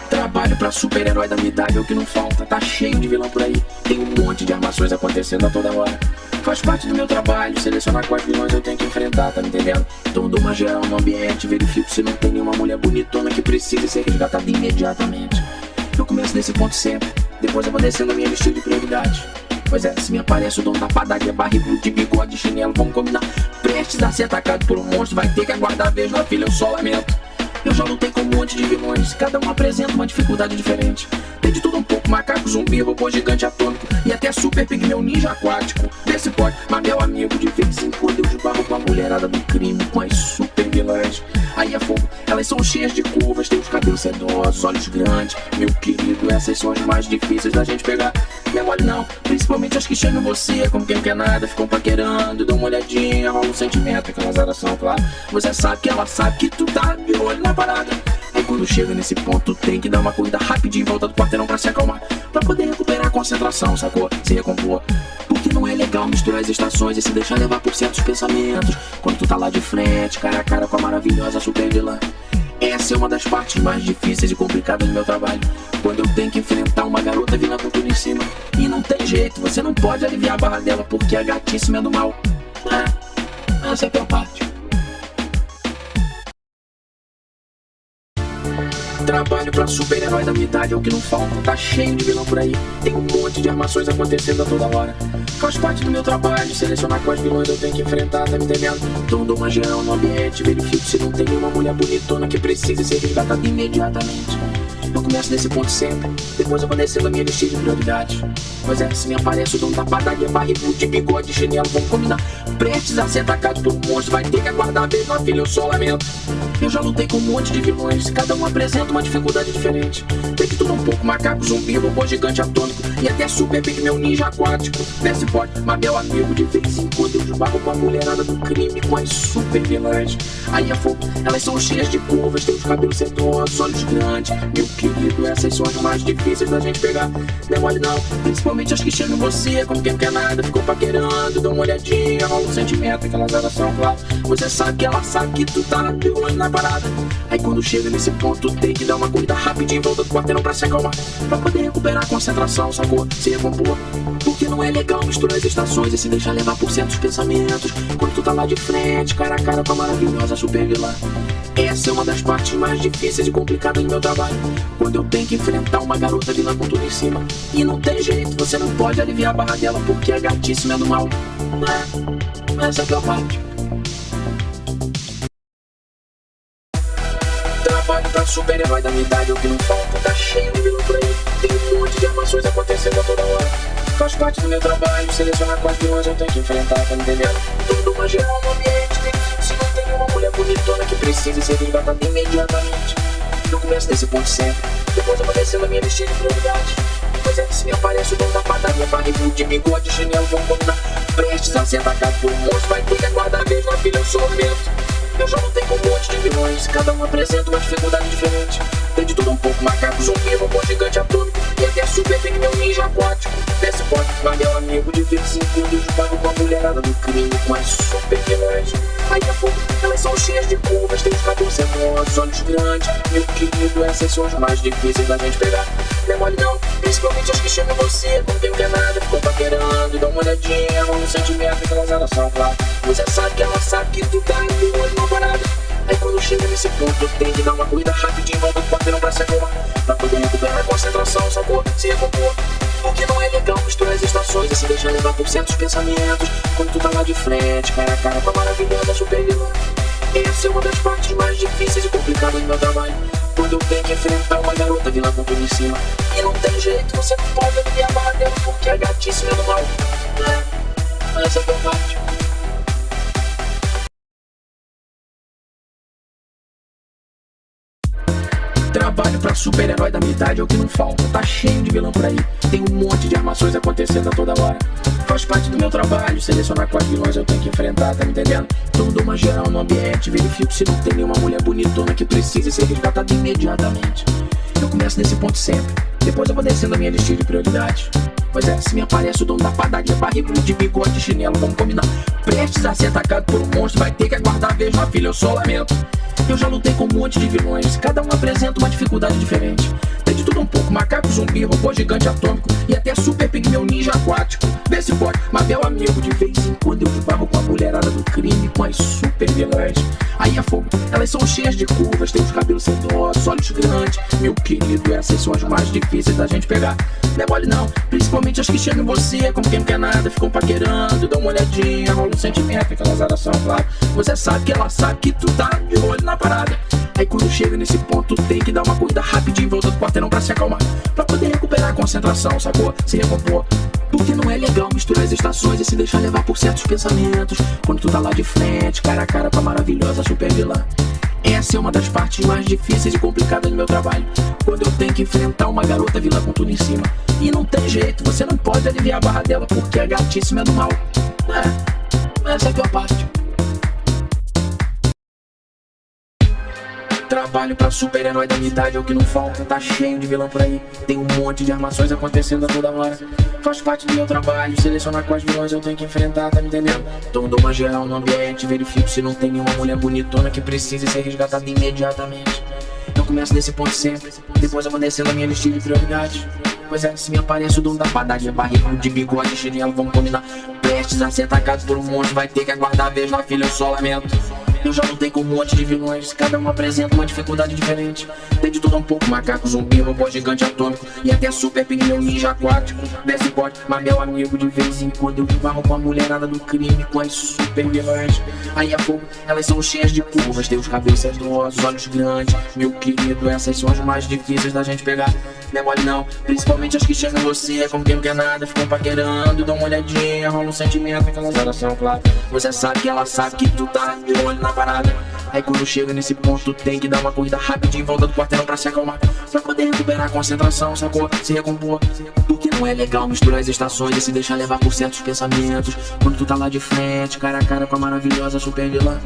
Trabalho pra super-herói da minha idade é o que não falta. Tá cheio de vilão por aí, tem um monte de armações acontecendo a toda hora. Faz parte do meu trabalho selecionar quais vilões eu tenho que enfrentar, tá me entendendo? Então dou uma geral no ambiente, verifico se não tem nenhuma mulher bonitona que precise ser resgatada imediatamente. Eu começo nesse ponto sempre, depois eu vou descendo a minha lista de prioridades. Pois é, se me aparece o dono da padaria, barrigudo, de bigode, chinelo, vamos combinar. Prestes a ser atacado por um monstro, vai ter que aguardar a vez na fila, eu só lamento. Eu já lutei com um monte de vilões, cada um apresenta uma dificuldade diferente. Tem de tudo um pouco, macaco, zumbi, robô gigante atômico e até super pigmeu ninja aquático. Desse pode, mas meu amigo, de vez em quando eu esbarro com a mulherada do crime, com as super vilãs. Aí é fogo, elas são cheias de curvas, tem os cabelos sedosos, olhos grandes. Meu querido, essas são as mais difíceis da gente pegar. Não é mole não, principalmente as que chegam em você, como quem quer nada, ficam paquerando, dão uma olhadinha, rola um sentimento, aquelas oração, claro. Você sabe que ela sabe que tu tá de olho na parada. Aí quando chega nesse ponto, tem que dar uma corrida rapidinho em volta do quarteirão pra se acalmar, pra poder recuperar a concentração, sacou? Se recompor. Porque não é legal misturar as estações e se deixar levar por certos pensamentos quando tu tá lá de frente, cara a cara com a maravilhosa super vilã. Essa é uma das partes mais difíceis e complicadas do meu trabalho, quando eu tenho que enfrentar uma garota vilã com tudo em cima. E não tem jeito, você não pode aliviar a barra dela porque a gatíssima é do mal. Essa é a pior parte. Trabalho pra super-herói da minha idade é o que não falta. Tá cheio de vilão por aí, tem um monte de armações acontecendo a toda hora. Faz parte do meu trabalho selecionar quais vilões eu tenho que enfrentar, tá me entendendo? Então dou uma geral no ambiente, verifico se não tem nenhuma mulher bonitona que precise ser resgatada imediatamente. Eu começo nesse ponto sempre, depois eu vou descendo a minha lista de prioridades. Pois é, se me aparece o dono da padaria, barrigudo, de bigode, chinelo, vamos combinar. Prestes a ser atacado por um monstro, vai ter que aguardar a vez na fila, eu só lamento. Eu já lutei com um monte de vilões, cada um apresenta uma dificuldade diferente. Tem que tudo um pouco, macaco, zumbi, robô gigante atômico e até super pigmeu ninja aquático. Vê se pode, mas meu amigo, de vez em quando eu esbarro com a mulherada do crime, com as super vilãs. Aí é fogo, elas são cheias de curvas, tem os cabelos sedosos, olhos grandes. Meu querido, essas são as mais difíceis da gente pegar. Não é mole não, principalmente as que chegam em você, como quem quer nada, ficam paquerando, dão uma olhadinha, rola um sentimento, aquelas oração, claro. Você sabe que ela sabe que tu tá de olho na parada. Aí quando chega nesse ponto, tem que dar uma corrida rapidinho em volta do quarteirão pra se acalmar, pra poder recuperar a concentração, sacou? Se recompor. Porque não é legal misturar as estações e se deixar levar por certos pensamentos quando tu tá lá de frente, cara a cara com a maravilhosa super vilã. Essa é uma das partes mais difíceis e complicadas do meu trabalho, quando eu tenho que enfrentar uma garota vilã com tudo em cima. E não tem jeito, você não pode aliviar a barra dela porque a gatíssima é do mal. Essa é a pior parte. Trabalho pra super-herói da minha idade é o que não falta. Tá cheio de vilão por aí, tem um monte de armações acontecendo a toda hora. Faz parte do meu trabalho, selecionar quais vilões eu tenho que enfrentar, tá me entendendo? Tudo uma geral no ambiente, se não tem uma mulher bonitona que precise ser resgatada imediatamente. Eu começo nesse ponto sempre, depois eu vou descendo a minha listinha de prioridades. Pois é que se me aparece o dono da padaria, barrigudo de bigode, chinelo, vão combinar. Prestes a ser atacado por um monstro, vai ter que aguardar a vez na filha, eu sou lamento. Eu já lutei com um monte de vilões, cada um apresenta uma dificuldade diferente. Tem de tudo um pouco, macaco, zumbi, robô gigante atômico e até super pigmeu ninja aquático. Desce pode, mas meu amigo de vez em quando eu esbarro com a mulherada do crime com as super vilões. Aí a pouco, elas são cheias de curvas, tem os cabelos sedosos, olhos grandes. Meu querido, essas são as mais difíceis da gente pegar. Não é mole não, principalmente as que chegam você, não tem que nada, ficou paquerando, dá uma olhadinha, rola um sentimento, aquelas elas são claras. Você sabe que ela sabe que tu tá de olho na parada. Aí quando chega nesse ponto, tem que dar uma corrida rapidinho, volta do quarteirão pra se acalmar, pra poder recuperar a concentração, sacou? Se recompor. Porque não é legal misturar as estações e se deixar levar por certos pensamentos. Quando tu tá lá de frente, cara a cara com a maravilhosa super vilã. Essa é uma das partes mais difíceis e complicadas do meu trabalho. Quando eu tenho que enfrentar uma garota vilã com tudo em cima. E não tem jeito, você não pode aliviar a barra dela porque é gatíssima do mal. Essa é a tua parte. Trabalho pra super-herói da minha idade é o que não falta. Tá cheio de vilão por aí, tem um monte de armações acontecendo a toda hora. Faz parte do meu trabalho, selecionar quais vilões eu tenho que enfrentar, tá me entendendo? Então dou uma geral no ambiente, verifico se não tem nenhuma mulher bonitona que precise ser resgatada imediatamente. Eu começo nesse ponto sempre, depois eu vou descendo a minha listinha de prioridades. Pois é, se me aparece o dono da padaria, barrigudo de bigode, chinelo, vamos combinar. Prestes a ser atacado por um monstro, vai ter que aguardar a vez na filha, eu só lamento. Eu já lutei com um monte de vilões, cada um apresenta uma dificuldade diferente. Tem de tudo um pouco, macaco, zumbi, robô gigante atômico e até super pigmeu ninja aquático. Vê se pode, mas meu amigo, de vez em quando eu esbarro com a mulherada do crime com as super vilãs. Aí é fogo, elas são cheias de curvas, tem os cabelos sedosos, olhos grandes. Meu querido, essas são as mais difíceis da gente pegar. Não é mole não, principalmente as que chegam em você, como quem não quer nada, ficam paquerando, dão uma olhadinha, rola um sentimento, aquelas horas são claras. Você sabe que ela sabe que tu tá de olho na parada. Aí quando chega nesse ponto, tem que dar uma corrida rapidinho, volta do quarteirão pra se acalmar, pra poder recuperar a concentração, sacou? Se recompor. Porque não é legal misturar as estações e se deixar levar por certos pensamentos. Quando tu tá lá de frente, cara a cara com a maravilhosa super vilã. Essa é uma das partes mais difíceis e complicadas do meu trabalho. Quando eu tenho que enfrentar uma garota vilã com tudo em cima. E não tem jeito, você não pode aliviar a barra dela porque a gatíssima é do mal. Essa é a pior parte. Trabalho pra super-herói da minha idade é o que não falta. Tá cheio de vilão por aí, tem um monte de armações acontecendo a toda hora. Faz parte do meu trabalho, selecionar quais vilões eu tenho que enfrentar, tá me entendendo? Então dou uma geral no ambiente, verifico se não tem nenhuma mulher bonitona que precise ser resgatada imediatamente. Eu começo nesse ponto sempre, depois eu vou descendo a minha listinha de prioridades. Pois é, se me aparece o dono da padaria, barrigudo de bigode, chinelo, vamos combinar. Prestes a ser atacado por um monstro, vai ter que aguardar a vez na filha, eu só lamento. Eu já lutei com um monte de vilões, cada um apresenta uma dificuldade diferente. Tem de tudo um pouco, macaco, zumbi, robô gigante atômico e até super pigmeu ninja aquático. Desce pode, mas meu amigo, de vez em quando eu esbarro com a mulherada do crime com as super vilãs. Aí é fogo, elas são cheias de curvas, tem os cabelos sedosos, olhos grandes. Meu querido, essas são as mais difíceis da gente pegar. Não é mole não, principalmente as que chegam em você, como quem não quer nada, ficam paquerando, dão uma olhadinha, rola um sentimento, aquelas horas são claras. Você sabe que ela sabe que tu tá de olho na parada. Aí quando chega nesse ponto, tem que dar uma corrida rapidinho em volta do quarteirão pra se acalmar, pra poder recuperar a concentração, sacou? Se recompor. Porque não é legal misturar as estações e se deixar levar por certos pensamentos. Quando tu tá lá de frente, cara a cara com a maravilhosa super vilã.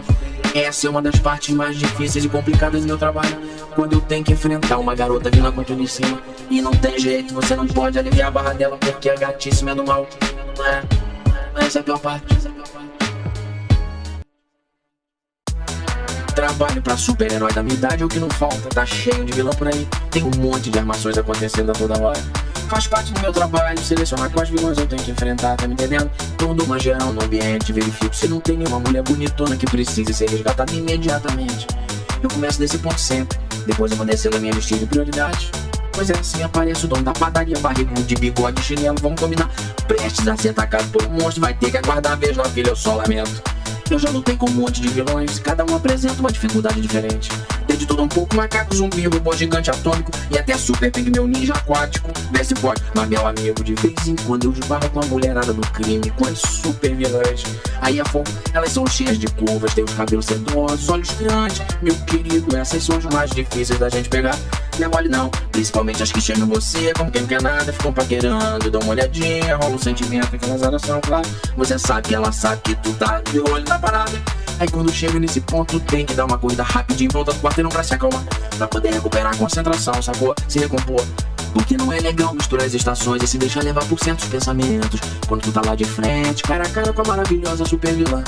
Essa é uma das partes mais difíceis e complicadas do meu trabalho. Quando eu tenho que enfrentar uma garota vilã com tudo em cima. E não tem jeito, você não pode aliviar a barra dela porque a gatíssima é do mal. Essa é a pior parte. Trabalho pra super-herói da minha idade é o que não falta. Tá cheio de vilão por aí, tem um monte de armações acontecendo a toda hora. Faz parte do meu trabalho, selecionar quais vilões eu tenho que enfrentar, tá me entendendo? Então dou uma geral no ambiente, verifico se não tem nenhuma mulher bonitona que precise ser resgatada imediatamente. Eu começo nesse ponto sempre, depois eu vou descendo a minha listinha de prioridades. Pois é, se me aparece o dono da padaria, barrigudo de bigode, chinelo, vamos combinar. Prestes a ser atacado por um monstro, vai ter que aguardar a vez na filha, eu só lamento. Eu já lutei com um monte de vilões, cada um apresenta uma dificuldade diferente. Tem de tudo um pouco, macaco, zumbi, robô gigante atômico e até super pigmeu ninja aquático. Vê se pode, mas meu amigo, de vez em quando eu esbarro com a mulherada no crime, com as super vilãs. Aí é fogo, elas são cheias de curvas, tem os cabelos sedosos, olhos grandes. Meu querido, essas são as mais difíceis da gente pegar. Não é mole não, principalmente as que chegam em você como quem não quer nada, ficam paquerando, dão uma olhadinha, rola um sentimento, aquelas orações, claro. Você sabe que ela sabe que tu tá de olho na parada. Aí quando chega nesse ponto tem que dar uma corrida rapidinho em volta do quarteirão pra se acalmar, pra poder recuperar a concentração, sacou? Se recompor. Porque não é legal misturar as estações e se deixar levar por certos pensamentos quando tu tá lá de frente, cara a cara com a maravilhosa super vilã.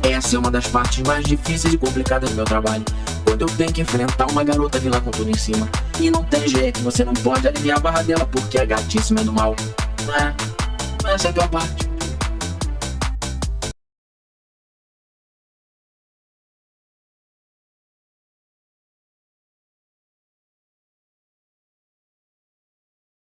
Essa é uma das partes mais difíceis e complicadas do meu trabalho, quando eu tenho que enfrentar uma garota vilã com tudo em cima. E não tem jeito, você não pode aliviar a barra dela porque a gatíssima é do mal. Não é? Essa é a pior parte.